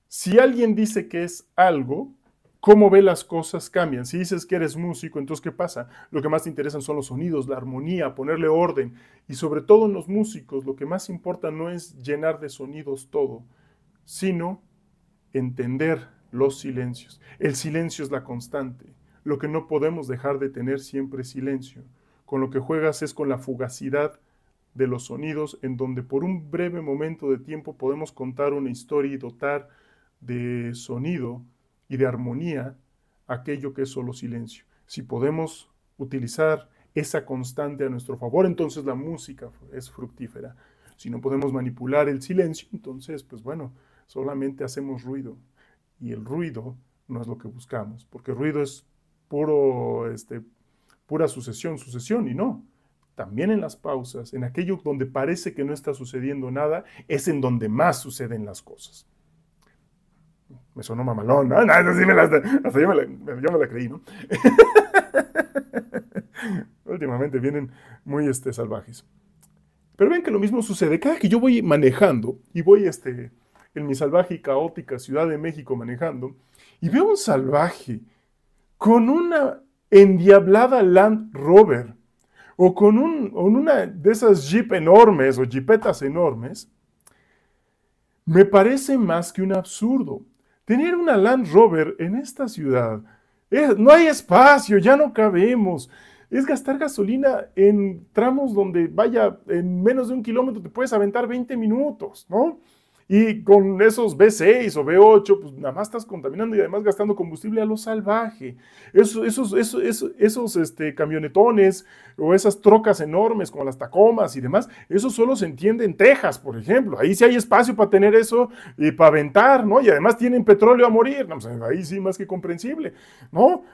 Si alguien dice que es algo, cómo ve las cosas cambian. Si dices que eres músico, entonces ¿qué pasa? Lo que más te interesan son los sonidos, la armonía, ponerle orden. Y sobre todo en los músicos, lo que más importa no es llenar de sonidos todo, sino entender los silencios. El silencio es la constante. Lo que no podemos dejar de tener siempre es silencio. Con lo que juegas es con la fugacidad de los sonidos, en donde por un breve momento de tiempo podemos contar una historia y dotar de sonido y de armonía aquello que es solo silencio. Si podemos utilizar esa constante a nuestro favor, entonces la música es fructífera. Si no podemos manipular el silencio, entonces, pues bueno, solamente hacemos ruido. Y el ruido no es lo que buscamos, porque ruido es pura sucesión, y no. También en las pausas, en aquello donde parece que no está sucediendo nada, es en donde más suceden las cosas. Me sonó mamalón, ¿no? Hasta yo me la creí, ¿no? Últimamente vienen muy salvajes. Pero ven que lo mismo sucede. Cada que yo voy manejando y voy en mi salvaje y caótica Ciudad de México manejando y veo un salvaje con una endiablada Land Rover o con una de esas Jeep enormes o Jeepetas enormes, me parece más que un absurdo. Tener una Land Rover en esta ciudad, no hay espacio, ya no cabemos. Es gastar gasolina en tramos donde, vaya, en menos de 1 kilómetro te puedes aventar 20 minutos, ¿no? Y con esos V6 o V8, pues nada más estás contaminando y además gastando combustible a lo salvaje. Esos camionetones o esas trocas enormes como las Tacomas y demás, eso solo se entiende en Texas, por ejemplo. Ahí sí hay espacio para tener eso y para aventar, ¿no? Y además tienen petróleo a morir. No, pues ahí sí más que comprensible, ¿no?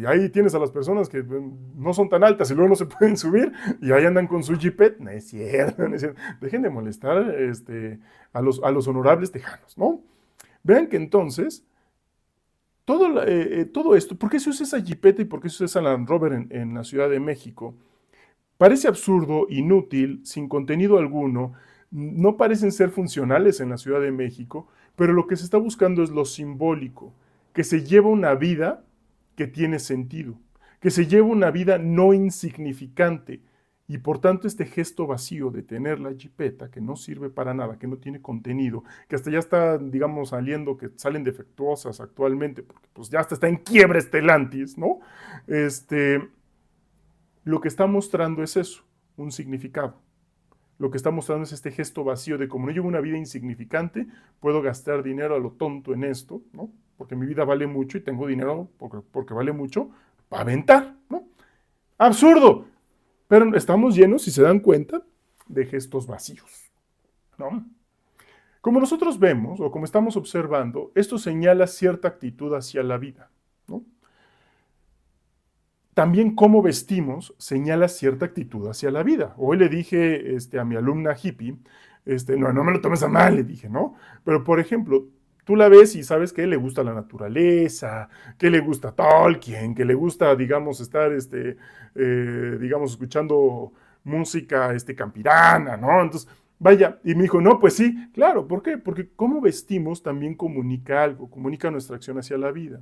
Ahí tienes a las personas que no son tan altas y luego no se pueden subir y ahí andan con su Jeepet. No es cierto, no es cierto. Dejen de molestar, a los honorables tejanos, ¿no? Vean que entonces, todo esto, ¿por qué se usa esa jipeta y por qué se usa esa Land Rover en la Ciudad de México? Parece absurdo, inútil, sin contenido alguno, no parecen ser funcionales en la Ciudad de México, pero lo que se está buscando es lo simbólico, que se lleva una vida que tiene sentido, que se lleva una vida no insignificante, y por tanto este gesto vacío de tener la jipeta que no sirve para nada, que no tiene contenido, que hasta ya está, digamos, saliendo, que salen defectuosas actualmente, porque pues ya hasta está en quiebra Stellantis, ¿no? Lo que está mostrando es eso, un significado. Lo que está mostrando es este gesto vacío de como no llevo una vida insignificante, puedo gastar dinero a lo tonto en esto, ¿no? Porque mi vida vale mucho y tengo dinero porque vale mucho para aventar, ¿no? Absurdo. Pero estamos llenos, si se dan cuenta, de gestos vacíos, ¿no? Como nosotros vemos, o como estamos observando, esto señala cierta actitud hacia la vida, ¿no? También cómo vestimos señala cierta actitud hacia la vida. Hoy le dije a mi alumna hippie, no me lo tomes a mal, le dije, ¿no? Pero, por ejemplo, tú la ves y sabes que le gusta la naturaleza, que le gusta Tolkien, que le gusta, digamos, estar, digamos, escuchando música, campirana, ¿no? Entonces, vaya, y me dijo, no, pues sí, claro, ¿por qué? Porque cómo vestimos también comunica algo, comunica nuestra acción hacia la vida.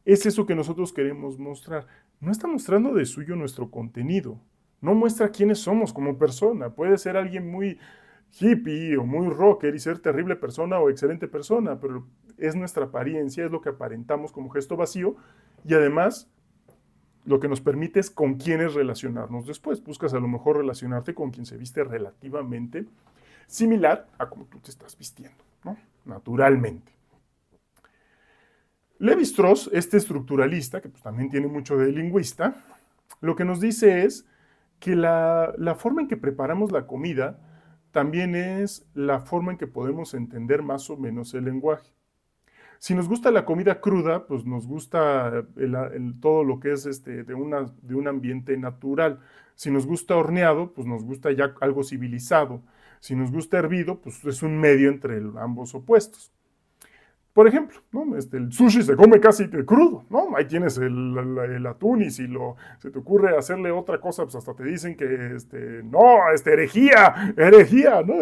Es eso que nosotros queremos mostrar. No está mostrando de suyo nuestro contenido, no muestra quiénes somos como persona. Puede ser alguien muy hippie o muy rocker y ser terrible persona o excelente persona, pero es nuestra apariencia, es lo que aparentamos como gesto vacío y además lo que nos permite es con quiénes relacionarnos después. Buscas a lo mejor relacionarte con quien se viste relativamente similar a como tú te estás vistiendo, ¿no? Naturalmente. Lévi-Strauss, este estructuralista, que pues, también tiene mucho de lingüista, lo que nos dice es que la forma en que preparamos la comida también es la forma en que podemos entender más o menos el lenguaje. Si nos gusta la comida cruda, pues nos gusta todo lo que es de un ambiente natural. Si nos gusta horneado, pues nos gusta ya algo civilizado. Si nos gusta hervido, pues es un medio entre ambos opuestos. Por ejemplo, ¿no? El sushi se come casi crudo, ¿no? Ahí tienes el atún y si se te ocurre hacerle otra cosa, pues hasta te dicen que, no, herejía, herejía, ¿no?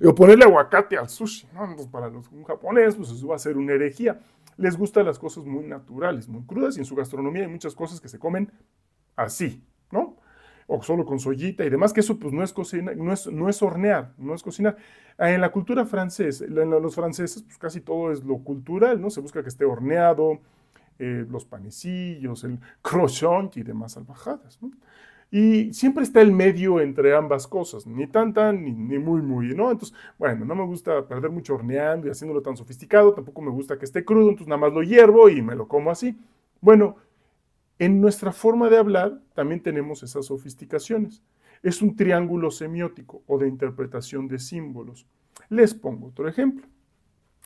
O ponerle aguacate al sushi, ¿no? Entonces, para un japonés, pues eso va a ser una herejía. Les gustan las cosas muy naturales, muy crudas, y en su gastronomía hay muchas cosas que se comen así, ¿no? O solo con soyita y demás, que eso pues no es cocinar, no es hornear, no es cocinar. En la cultura francesa, los franceses, pues casi todo es lo cultural, ¿no? Se busca que esté horneado, los panecillos, el croissant y demás salvajadas, ¿no? Y siempre está el medio entre ambas cosas, ni tan ni muy muy, ¿no? Entonces, bueno, no me gusta perder mucho horneando y haciéndolo tan sofisticado, tampoco me gusta que esté crudo, entonces nada más lo hiervo y me lo como así. Bueno, en nuestra forma de hablar también tenemos esas sofisticaciones. Es un triángulo semiótico o de interpretación de símbolos. Les pongo otro ejemplo.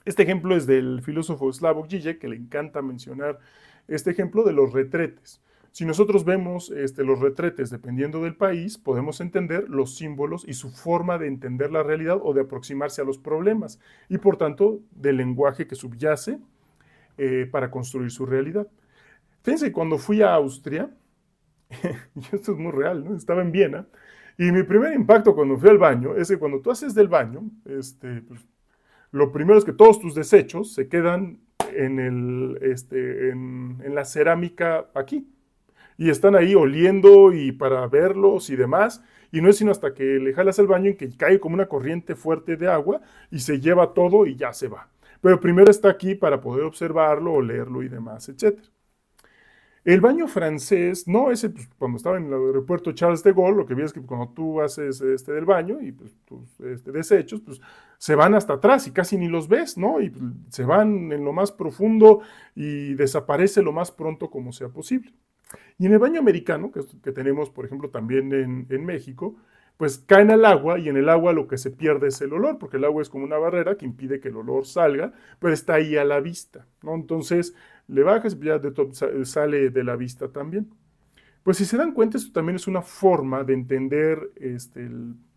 Este ejemplo es del filósofo Slavoj Žižek, que le encanta mencionar este ejemplo de los retretes. Si nosotros vemos los retretes dependiendo del país, podemos entender los símbolos y su forma de entender la realidad o de aproximarse a los problemas y por tanto del lenguaje que subyace para construir su realidad. Fíjense, cuando fui a Austria, y esto es muy real, ¿no? Estaba en Viena, y mi primer impacto cuando fui al baño es que cuando tú haces del baño, pues, lo primero es que todos tus desechos se quedan en la cerámica aquí, y están ahí oliendo y para verlos y demás, y no es sino hasta que le jalas al baño en que cae como una corriente fuerte de agua y se lleva todo y ya se va. Pero primero está aquí para poder observarlo, olerlo y demás, etcétera. El baño francés, no ese, pues, cuando estaba en el aeropuerto Charles de Gaulle, lo que vi es que cuando tú haces del baño y pues, tus desechos, pues se van hasta atrás y casi ni los ves, ¿no? Y pues, se van en lo más profundo y desaparece lo más pronto como sea posible. Y en el baño americano, que tenemos, por ejemplo, también en México, pues caen al agua y en el agua lo que se pierde es el olor, porque el agua es como una barrera que impide que el olor salga, pero está ahí a la vista, ¿no? Entonces le bajas y ya sale de la vista también. Pues si se dan cuenta, esto también es una forma de entender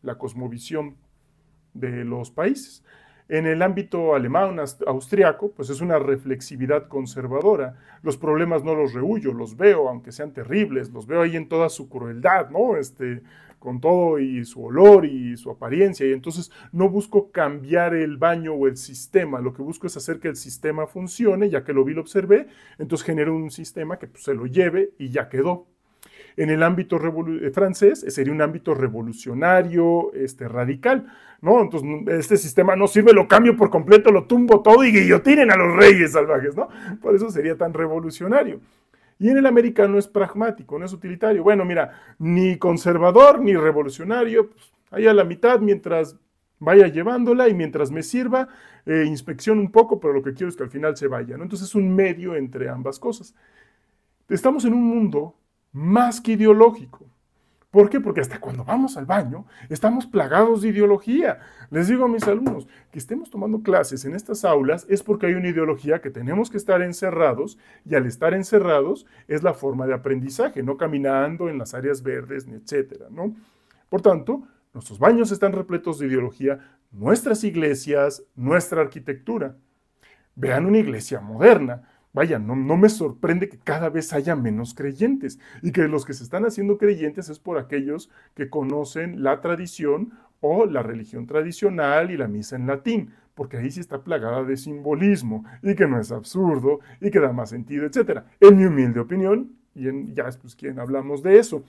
la cosmovisión de los países. En el ámbito alemán, austriaco, pues es una reflexividad conservadora. Los problemas no los rehuyo, los veo, aunque sean terribles, los veo ahí en toda su crueldad, ¿no? Con todo y su olor y su apariencia. Y entonces no busco cambiar el baño o el sistema, lo que busco es hacer que el sistema funcione, ya que lo vi, lo observé, entonces genero un sistema que pues, se lo lleve y ya quedó. En el ámbito francés sería un ámbito revolucionario, radical, ¿no? Entonces, este sistema no sirve, lo cambio por completo, lo tumbo todo y guillotinen a los reyes salvajes, ¿no? Por eso sería tan revolucionario. Y en el americano es pragmático, no es utilitario. Bueno, mira, ni conservador ni revolucionario, pues, ahí a la mitad mientras vaya llevándola y mientras me sirva, inspecciono un poco, pero lo que quiero es que al final se vaya, ¿no? Entonces es un medio entre ambas cosas. Estamos en un mundo más que ideológico. ¿Por qué? Porque hasta cuando vamos al baño estamos plagados de ideología. Les digo a mis alumnos que estemos tomando clases en estas aulas es porque hay una ideología que tenemos que estar encerrados y al estar encerrados es la forma de aprendizaje, no caminando en las áreas verdes, ni etcétera, ¿no? Por tanto, nuestros baños están repletos de ideología, nuestras iglesias, nuestra arquitectura. Vean una iglesia moderna. Vaya, no me sorprende que cada vez haya menos creyentes y que los que se están haciendo creyentes es por aquellos que conocen la tradición o la religión tradicional y la misa en latín, porque ahí sí está plagada de simbolismo y que no es absurdo y que da más sentido, etc. En mi humilde opinión, y ya pues quien hablamos de eso,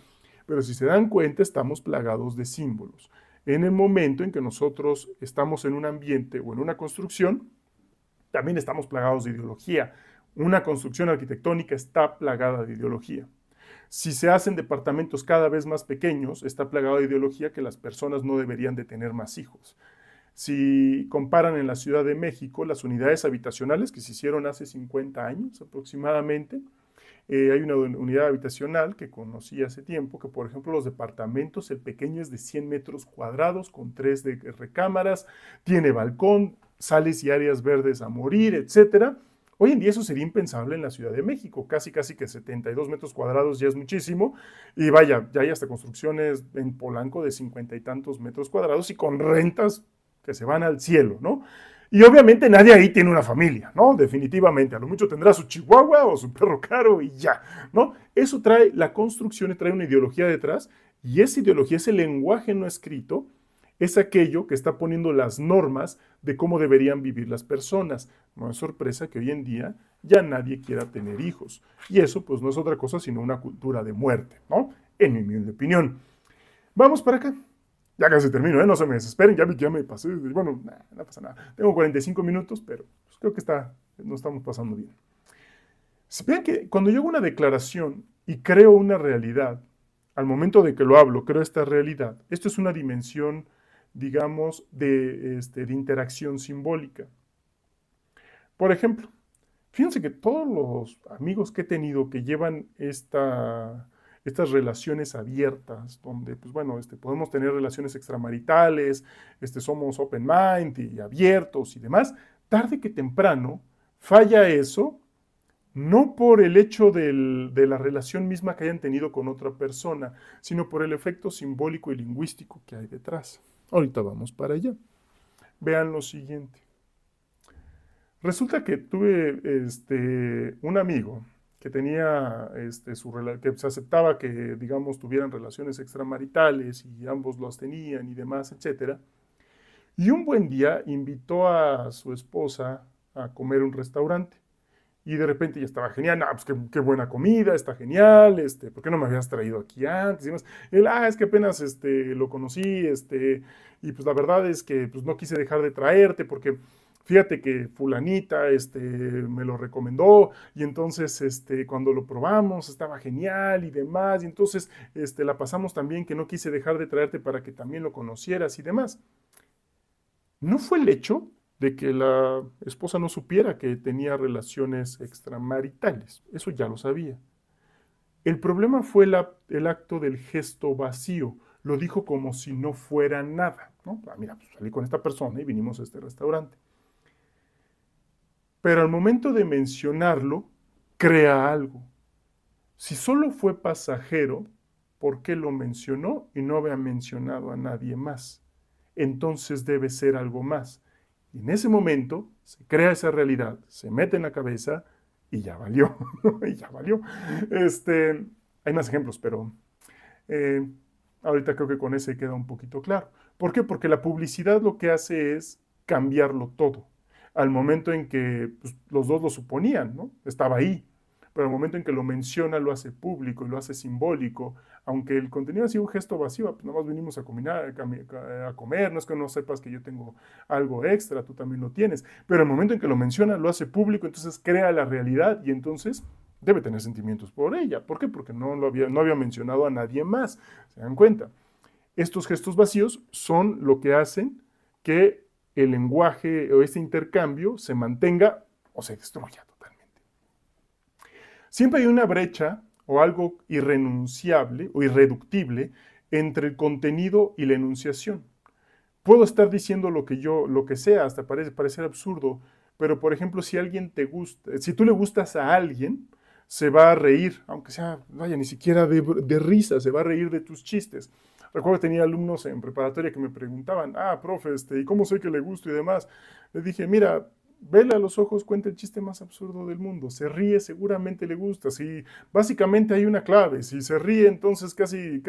pero si se dan cuenta estamos plagados de símbolos. En el momento en que nosotros estamos en un ambiente o en una construcción, también estamos plagados de ideología. Una construcción arquitectónica está plagada de ideología. Si se hacen departamentos cada vez más pequeños, está plagado de ideología que las personas no deberían de tener más hijos. Si comparan en la Ciudad de México las unidades habitacionales que se hicieron hace 50 años aproximadamente, hay una unidad habitacional que conocí hace tiempo, que por ejemplo los departamentos, el pequeño es de 100 metros cuadrados con 3 de recámaras, tiene balcón, sales y áreas verdes a morir, etcétera. Hoy en día eso sería impensable en la Ciudad de México, casi que 72 metros cuadrados ya es muchísimo, y vaya, ya hay hasta construcciones en Polanco de 50 y tantos metros cuadrados y con rentas que se van al cielo, ¿no? Y obviamente nadie ahí tiene una familia, ¿no? Definitivamente, a lo mucho tendrá su chihuahua o su perro caro y ya, ¿no? Eso trae, la construcción trae una ideología detrás, y esa ideología, ese lenguaje no escrito, es aquello que está poniendo las normas de cómo deberían vivir las personas. No es sorpresa que hoy en día ya nadie quiera tener hijos. Y eso pues no es otra cosa sino una cultura de muerte, ¿no? En mi humilde opinión. Vamos para acá. Ya casi termino, ¿eh? No se me desesperen, ya me pasé. Bueno, no pasa nada. Tengo 45 minutos, pero pues, creo que nos estamos pasando bien. Si ven que cuando yo hago una declaración y creo una realidad, al momento de que lo hablo, creo esta realidad, esto es una dimensión, digamos, de interacción simbólica. Por ejemplo, fíjense que todos los amigos que he tenido que llevan estas relaciones abiertas, donde, pues bueno, podemos tener relaciones extramaritales, somos open mind y abiertos y demás, tarde que temprano falla eso, no por el hecho de la relación misma que hayan tenido con otra persona, sino por el efecto simbólico y lingüístico que hay detrás. Ahorita vamos para allá. Vean lo siguiente. Resulta que tuve un amigo que tenía que se aceptaba que, digamos, tuvieran relaciones extramaritales y ambos las tenían y demás, etcétera. Y un buen día invitó a su esposa a comer a un restaurante. Y de repente ya estaba genial, pues qué buena comida, está genial, ¿por qué no me habías traído aquí antes? Y demás. Él, es que apenas lo conocí, y pues la verdad es que pues no quise dejar de traerte porque fíjate que fulanita, me lo recomendó y entonces, cuando lo probamos estaba genial y demás, y entonces, la pasamos tan bien que no quise dejar de traerte para que también lo conocieras y demás. No fue el hecho de que la esposa no supiera que tenía relaciones extramaritales. Eso ya lo sabía. El problema fue el acto del gesto vacío. Lo dijo como si no fuera nada, ¿no? Mira, pues salí con esta persona y vinimos a este restaurante. Pero al momento de mencionarlo, crea algo. Si solo fue pasajero, ¿por qué lo mencionó y no había mencionado a nadie más? Entonces debe ser algo más. Y en ese momento se crea esa realidad, se mete en la cabeza y ya valió, y ya valió. Hay más ejemplos, pero ahorita creo que con ese queda un poquito claro. ¿Por qué? Porque la publicidad lo que hace es cambiarlo todo. Al momento en que pues, los dos lo suponían, ¿no? Estaba ahí. Pero al momento en que lo menciona, lo hace público y lo hace simbólico, aunque el contenido ha sido un gesto vacío, pues nada más venimos a comer, no es que no sepas que yo tengo algo extra, tú también lo tienes, pero el momento en que lo menciona, lo hace público, entonces crea la realidad y entonces debe tener sentimientos por ella. ¿Por qué? Porque no había mencionado a nadie más, ¿se dan cuenta? Estos gestos vacíos son lo que hacen que el lenguaje o este intercambio se mantenga o se destruya totalmente. Siempre hay una brecha o algo irrenunciable o irreductible entre el contenido y la enunciación. Puedo estar diciendo lo que sea, hasta parecer absurdo, pero por ejemplo, si alguien te gusta, si tú le gustas a alguien, se va a reír, aunque sea, vaya, ni siquiera de risa, se va a reír de tus chistes. Recuerdo que tenía alumnos en preparatoria que me preguntaban, profe, ¿y cómo sé que le gusto y demás? Les dije, mira, vele a los ojos, cuenta el chiste más absurdo del mundo. Se ríe, seguramente le gusta. Si básicamente hay una clave. Si se ríe, entonces casi,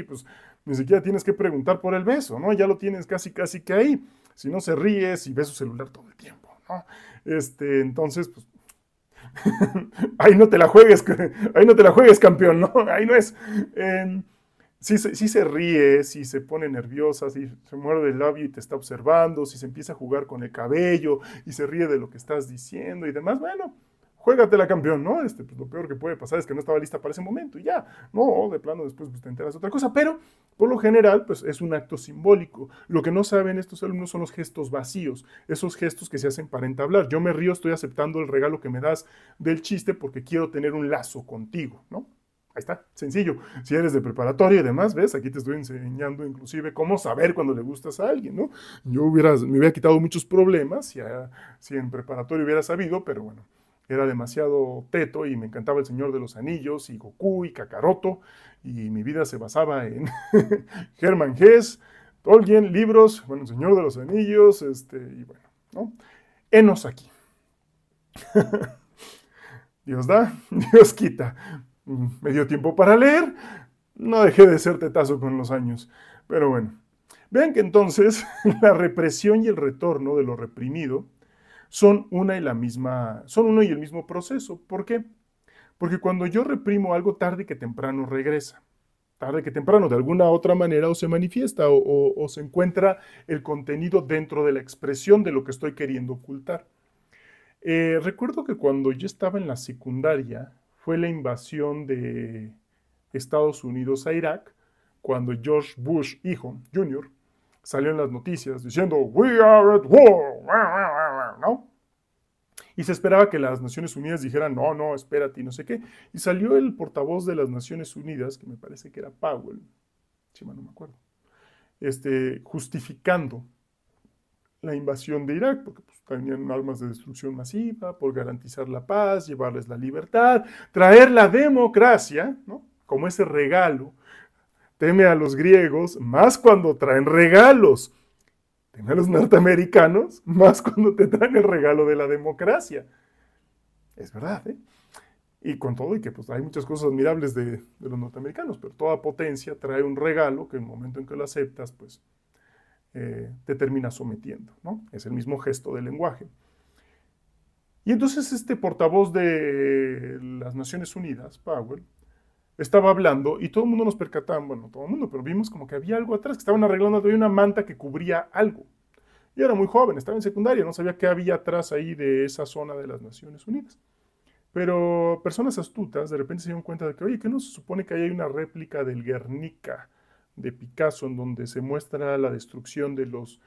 pues ni siquiera tienes que preguntar por el beso, ¿no? Ya lo tienes casi que ahí. Si no se ríe, si ves su celular todo el tiempo, ¿no? Entonces, pues ahí no te la juegues, campeón, ¿no? Ahí no es. Si se ríe, si se pone nerviosa, si se muerde el labio y te está observando, si se empieza a jugar con el cabello y se ríe de lo que estás diciendo y demás, bueno, juégatela, campeón, ¿no? Pues, lo peor que puede pasar es que no estaba lista para ese momento y ya, no, de plano después pues, te enteras de otra cosa, pero por lo general, pues es un acto simbólico. Lo que no saben estos alumnos son los gestos vacíos, esos gestos que se hacen para entablar. Yo me río, estoy aceptando el regalo que me das del chiste porque quiero tener un lazo contigo, ¿no? Ahí está, sencillo. Si eres de preparatoria y demás, ¿ves? Aquí te estoy enseñando inclusive cómo saber cuando le gustas a alguien, ¿no? Me hubiera quitado muchos problemas si en preparatoria hubiera sabido, pero bueno, era demasiado teto y me encantaba El Señor de los Anillos y Goku y Kakaroto y mi vida se basaba en Hermann Hesse, Tolkien, libros, bueno, El Señor de los Anillos, y bueno, ¿no? Henos aquí. Dios da, Dios quita. Me dio tiempo para leer, no dejé de ser tetazo con los años. Pero bueno, vean que entonces la represión y el retorno de lo reprimido son uno y el mismo proceso. ¿Por qué? Porque cuando yo reprimo algo, tarde que temprano regresa. Tarde que temprano, de alguna otra manera, o se manifiesta o se encuentra el contenido dentro de la expresión de lo que estoy queriendo ocultar. Recuerdo que cuando yo estaba en la secundaria, fue la invasión de Estados Unidos a Irak, cuando George Bush, hijo, Jr., salió en las noticias diciendo, "We are at war", ¿no? Y se esperaba que las Naciones Unidas dijeran, no, no, espérate, y no sé qué. Y salió el portavoz de las Naciones Unidas, que me parece que era Powell, si mal no me acuerdo, justificando la invasión de Irak, porque pues, tenían armas de destrucción masiva, por garantizar la paz, llevarles la libertad, traer la democracia, ¿no? Como ese regalo. Teme a los griegos, más cuando traen regalos. Teme a los norteamericanos, más cuando te traen el regalo de la democracia. Es verdad, ¿eh? Y con todo, y que pues hay muchas cosas admirables de los norteamericanos, pero toda potencia trae un regalo que en el momento en que lo aceptas, pues te termina sometiendo, ¿no? Es el mismo gesto del lenguaje. Y entonces este portavoz de las Naciones Unidas, Powell, estaba hablando y todo el mundo nos percatamos, bueno, todo el mundo, pero vimos como que había algo atrás, que estaban arreglando, había una manta que cubría algo. Yo era muy joven, estaba en secundaria, no sabía qué había atrás ahí de esa zona de las Naciones Unidas. Pero personas astutas de repente se dieron cuenta de que, oye, ¿qué no se supone que hay una réplica del Guernica de Picasso en donde se muestra la destrucción de los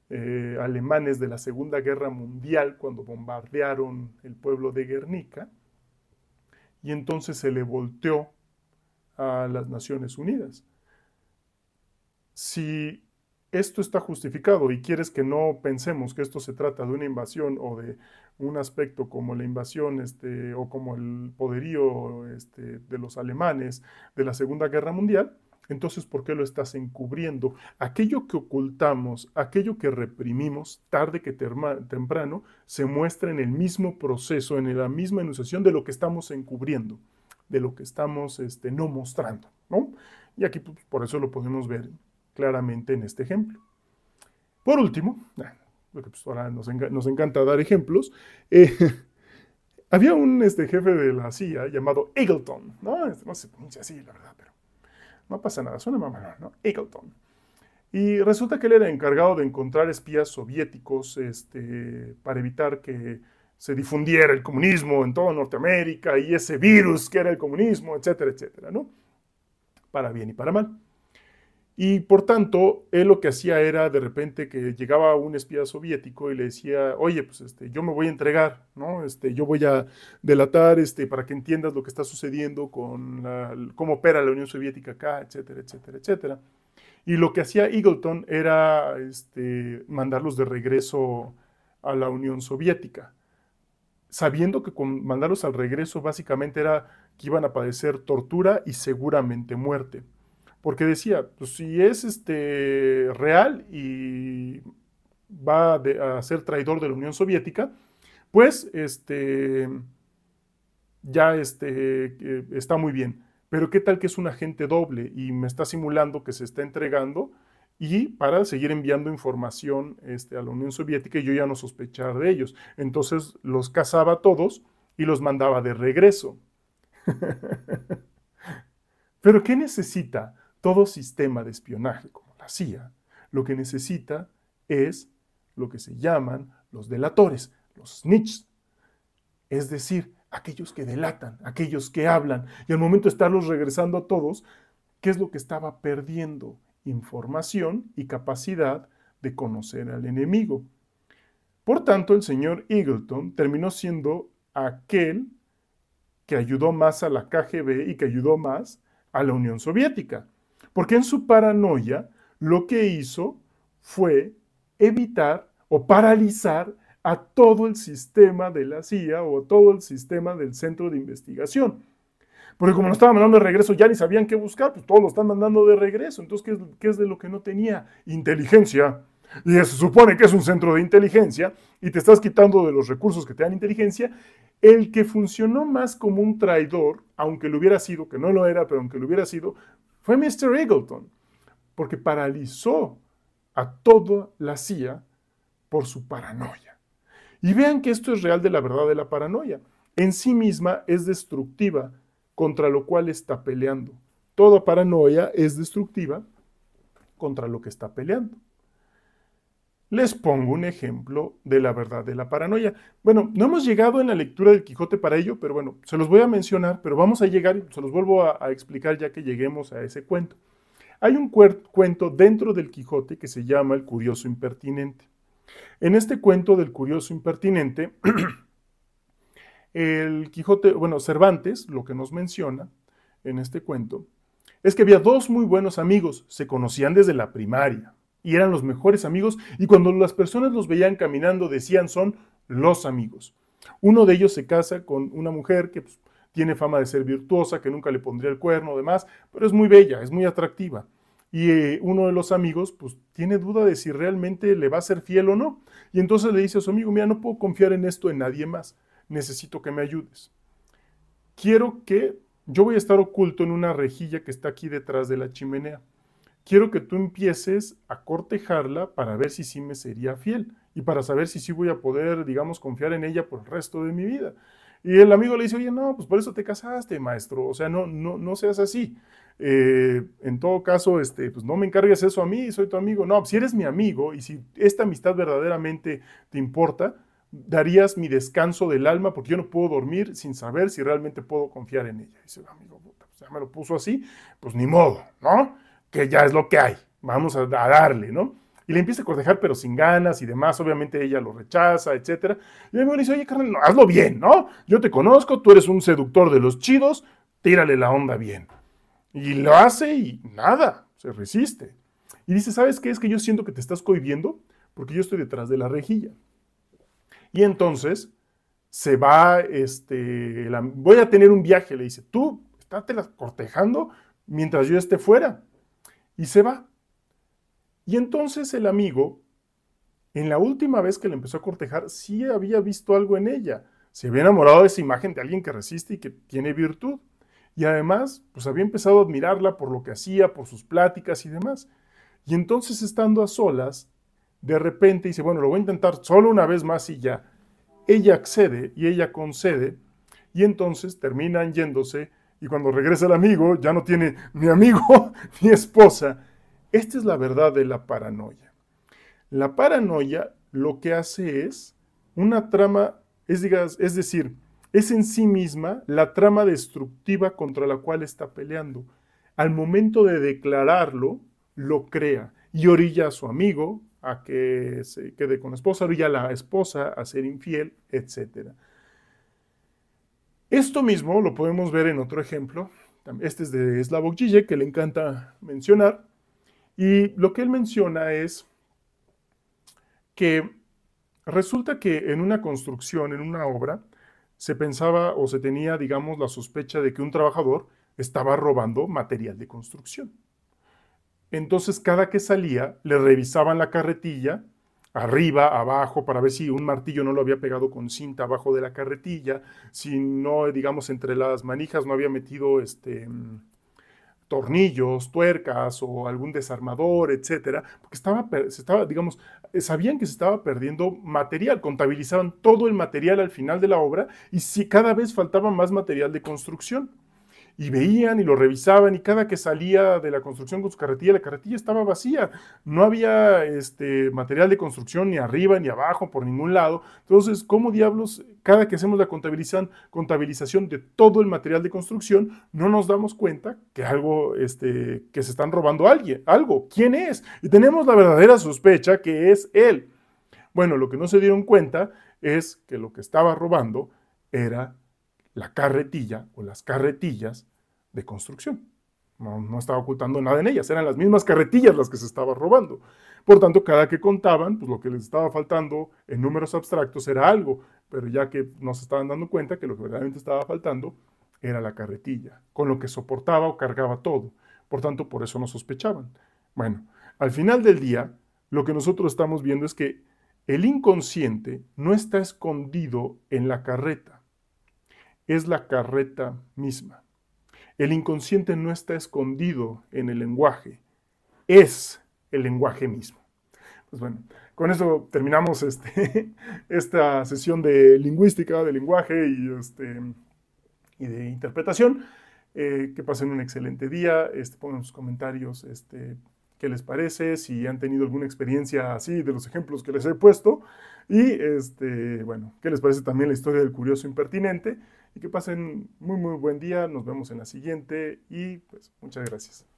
alemanes de la Segunda Guerra Mundial cuando bombardearon el pueblo de Guernica? Y entonces se le volteó a las Naciones Unidas. Si esto está justificado y quieres que no pensemos que esto se trata de una invasión o de un aspecto como la invasión o como el poderío de los alemanes de la Segunda Guerra Mundial, entonces ¿por qué lo estás encubriendo? Aquello que ocultamos, aquello que reprimimos, tarde que temprano, se muestra en el mismo proceso, en la misma enunciación de lo que estamos encubriendo, de lo que estamos no mostrando, ¿no? Y aquí pues, por eso lo podemos ver claramente en este ejemplo. Por último, porque pues ahora nos encanta dar ejemplos, había un jefe de la CIA llamado Eagleton, ¿no? No se pronuncia así, la verdad, pero no pasa nada, suena mamá, ¿no? Eagleton. Y resulta que él era encargado de encontrar espías soviéticos para evitar que se difundiera el comunismo en toda Norteamérica y ese virus que era el comunismo, etcétera, etcétera, ¿no? Para bien y para mal. Y por tanto, él lo que hacía era de repente que llegaba un espía soviético y le decía, oye, pues yo me voy a entregar, ¿no? Yo voy a delatar para que entiendas lo que está sucediendo con cómo opera la Unión Soviética acá, etcétera, etcétera, etcétera. Y lo que hacía Eagleton era mandarlos de regreso a la Unión Soviética, sabiendo que con mandarlos al regreso básicamente era que iban a padecer tortura y seguramente muerte. Porque decía, pues si es real y va a ser traidor de la Unión Soviética, pues ya está muy bien. Pero qué tal que es un agente doble y me está simulando que se está entregando y para seguir enviando información a la Unión Soviética y yo ya no sospechar de ellos. Entonces los cazaba a todos y los mandaba de regreso. Pero ¿qué necesita todo sistema de espionaje como la CIA? Lo que necesita es lo que se llaman los delatores, los snitches. Es decir, aquellos que delatan, aquellos que hablan. Y al momento de estarlos regresando a todos, ¿qué es lo que estaba perdiendo? Información y capacidad de conocer al enemigo. Por tanto, el señor Eagleton terminó siendo aquel que ayudó más a la KGB y que ayudó más a la Unión Soviética. Porque en su paranoia lo que hizo fue evitar o paralizar a todo el sistema de la CIA o a todo el sistema del centro de investigación. Porque como lo estaban mandando de regreso, ya ni sabían qué buscar, pues todos lo están mandando de regreso. Entonces, ¿qué es de lo que no tenía? Inteligencia. Y se supone que es un centro de inteligencia y te estás quitando de los recursos que te dan inteligencia. El que funcionó más como un traidor, aunque lo hubiera sido, que no lo era, pero aunque lo hubiera sido, fue Mr. Eagleton, porque paralizó a toda la CIA por su paranoia. Y vean que esto es real de la verdad de la paranoia. En sí misma es destructiva, contra lo cual está peleando. Toda paranoia es destructiva contra lo que está peleando. Les pongo un ejemplo de la verdad de la paranoia. Bueno, no hemos llegado en la lectura del Quijote para ello, pero bueno, se los voy a mencionar, pero vamos a llegar y se los vuelvo a explicar ya que lleguemos a ese cuento. Hay un cuento dentro del Quijote que se llama El Curioso Impertinente. En este cuento del Curioso Impertinente, el Quijote, bueno, Cervantes, lo que nos menciona en este cuento, es que había dos muy buenos amigos, se conocían desde la primaria y eran los mejores amigos, y cuando las personas los veían caminando decían son los amigos. Uno de ellos se casa con una mujer que pues, tiene fama de ser virtuosa, que nunca le pondría el cuerno, demás, pero es muy bella, es muy atractiva. Y uno de los amigos pues tiene duda de si realmente le va a ser fiel o no. Y entonces le dice a su amigo, mira, no puedo confiar en esto en nadie más, necesito que me ayudes. Yo voy a estar oculto en una rejilla que está aquí detrás de la chimenea. Quiero que tú empieces a cortejarla para ver si sí me sería fiel y para saber si sí voy a poder, digamos, confiar en ella por el resto de mi vida. Y el amigo le dice, oye, no, pues por eso te casaste, maestro, o sea, no seas así. En todo caso, pues no me encargues eso a mí, soy tu amigo. No, si eres mi amigo y si esta amistad verdaderamente te importa, darías mi descanso del alma porque yo no puedo dormir sin saber si realmente puedo confiar en ella. Dice el amigo, puta, pues ya me lo puso así, pues ni modo, ¿no? Que ya es lo que hay, vamos a darle, ¿no? Y le empieza a cortejar, pero sin ganas y demás. Obviamente ella lo rechaza, etc. Y el amigo le dice, oye, carnal, no, hazlo bien, ¿no? Yo te conozco, tú eres un seductor de los chidos, tírale la onda bien. Y lo hace y nada, se resiste. Y dice, ¿sabes qué? Es que yo siento que te estás cohibiendo porque yo estoy detrás de la rejilla. Y entonces se va, voy a tener un viaje, le dice, tú, estate cortejando mientras yo esté fuera. Y se va. Y entonces el amigo, en la última vez que le empezó a cortejar, sí había visto algo en ella. Se había enamorado de esa imagen de alguien que resiste y que tiene virtud. Y además, pues había empezado a admirarla por lo que hacía, por sus pláticas y demás. Y entonces, estando a solas, de repente dice, bueno, lo voy a intentar solo una vez más y ya. Ella accede y ella concede. Y entonces terminan yéndose. Y cuando regresa el amigo, ya no tiene ni amigo ni esposa. Esta es la verdad de la paranoia. La paranoia lo que hace es una trama, es decir, es en sí misma la trama destructiva contra la cual está peleando. Al momento de declararlo, lo crea y orilla a su amigo a que se quede con la esposa, orilla a la esposa a ser infiel, etc. Esto mismo lo podemos ver en otro ejemplo. Este es de Slavoj Žižek, que le encanta mencionar. Y lo que él menciona es que resulta que en una construcción, en una obra, se pensaba o se tenía, digamos, la sospecha de que un trabajador estaba robando material de construcción. Entonces, cada que salía, le revisaban la carretilla, arriba, abajo, para ver si un martillo no lo había pegado con cinta abajo de la carretilla, si no, digamos, entre las manijas no había metido tornillos, tuercas o algún desarmador, etcétera, porque digamos, sabían que se estaba perdiendo material, contabilizaban todo el material al final de la obra y si cada vez faltaba más material de construcción. y veían y lo revisaban y cada que salía de la construcción con su carretilla, la carretilla estaba vacía. No había material de construcción ni arriba ni abajo por ningún lado. Entonces, ¿cómo diablos cada que hacemos la contabilización de todo el material de construcción no nos damos cuenta que algo, que se están robando a alguien, algo? ¿Quién es? Y tenemos la verdadera sospecha que es él. Bueno, lo que no se dieron cuenta es que lo que estaba robando era la carretilla o las carretillas de construcción. No estaba ocultando nada en ellas, eran las mismas carretillas las que se estaba robando. Por tanto, cada que contaban, pues lo que les estaba faltando en números abstractos era algo, pero ya que no se estaban dando cuenta que lo que verdaderamente estaba faltando era la carretilla, con lo que soportaba o cargaba todo. Por tanto, por eso no sospechaban. Bueno, al final del día, lo que nosotros estamos viendo es que el inconsciente no está escondido en la carreta, es la carreta misma. El inconsciente no está escondido en el lenguaje, es el lenguaje mismo. Pues bueno, con eso terminamos esta sesión de lingüística, de lenguaje y de interpretación. Que pasen un excelente día, pongan sus comentarios qué les parece, si han tenido alguna experiencia así de los ejemplos que les he puesto y bueno, qué les parece también la historia del curioso impertinente y que pasen muy buen día, nos vemos en la siguiente y pues muchas gracias.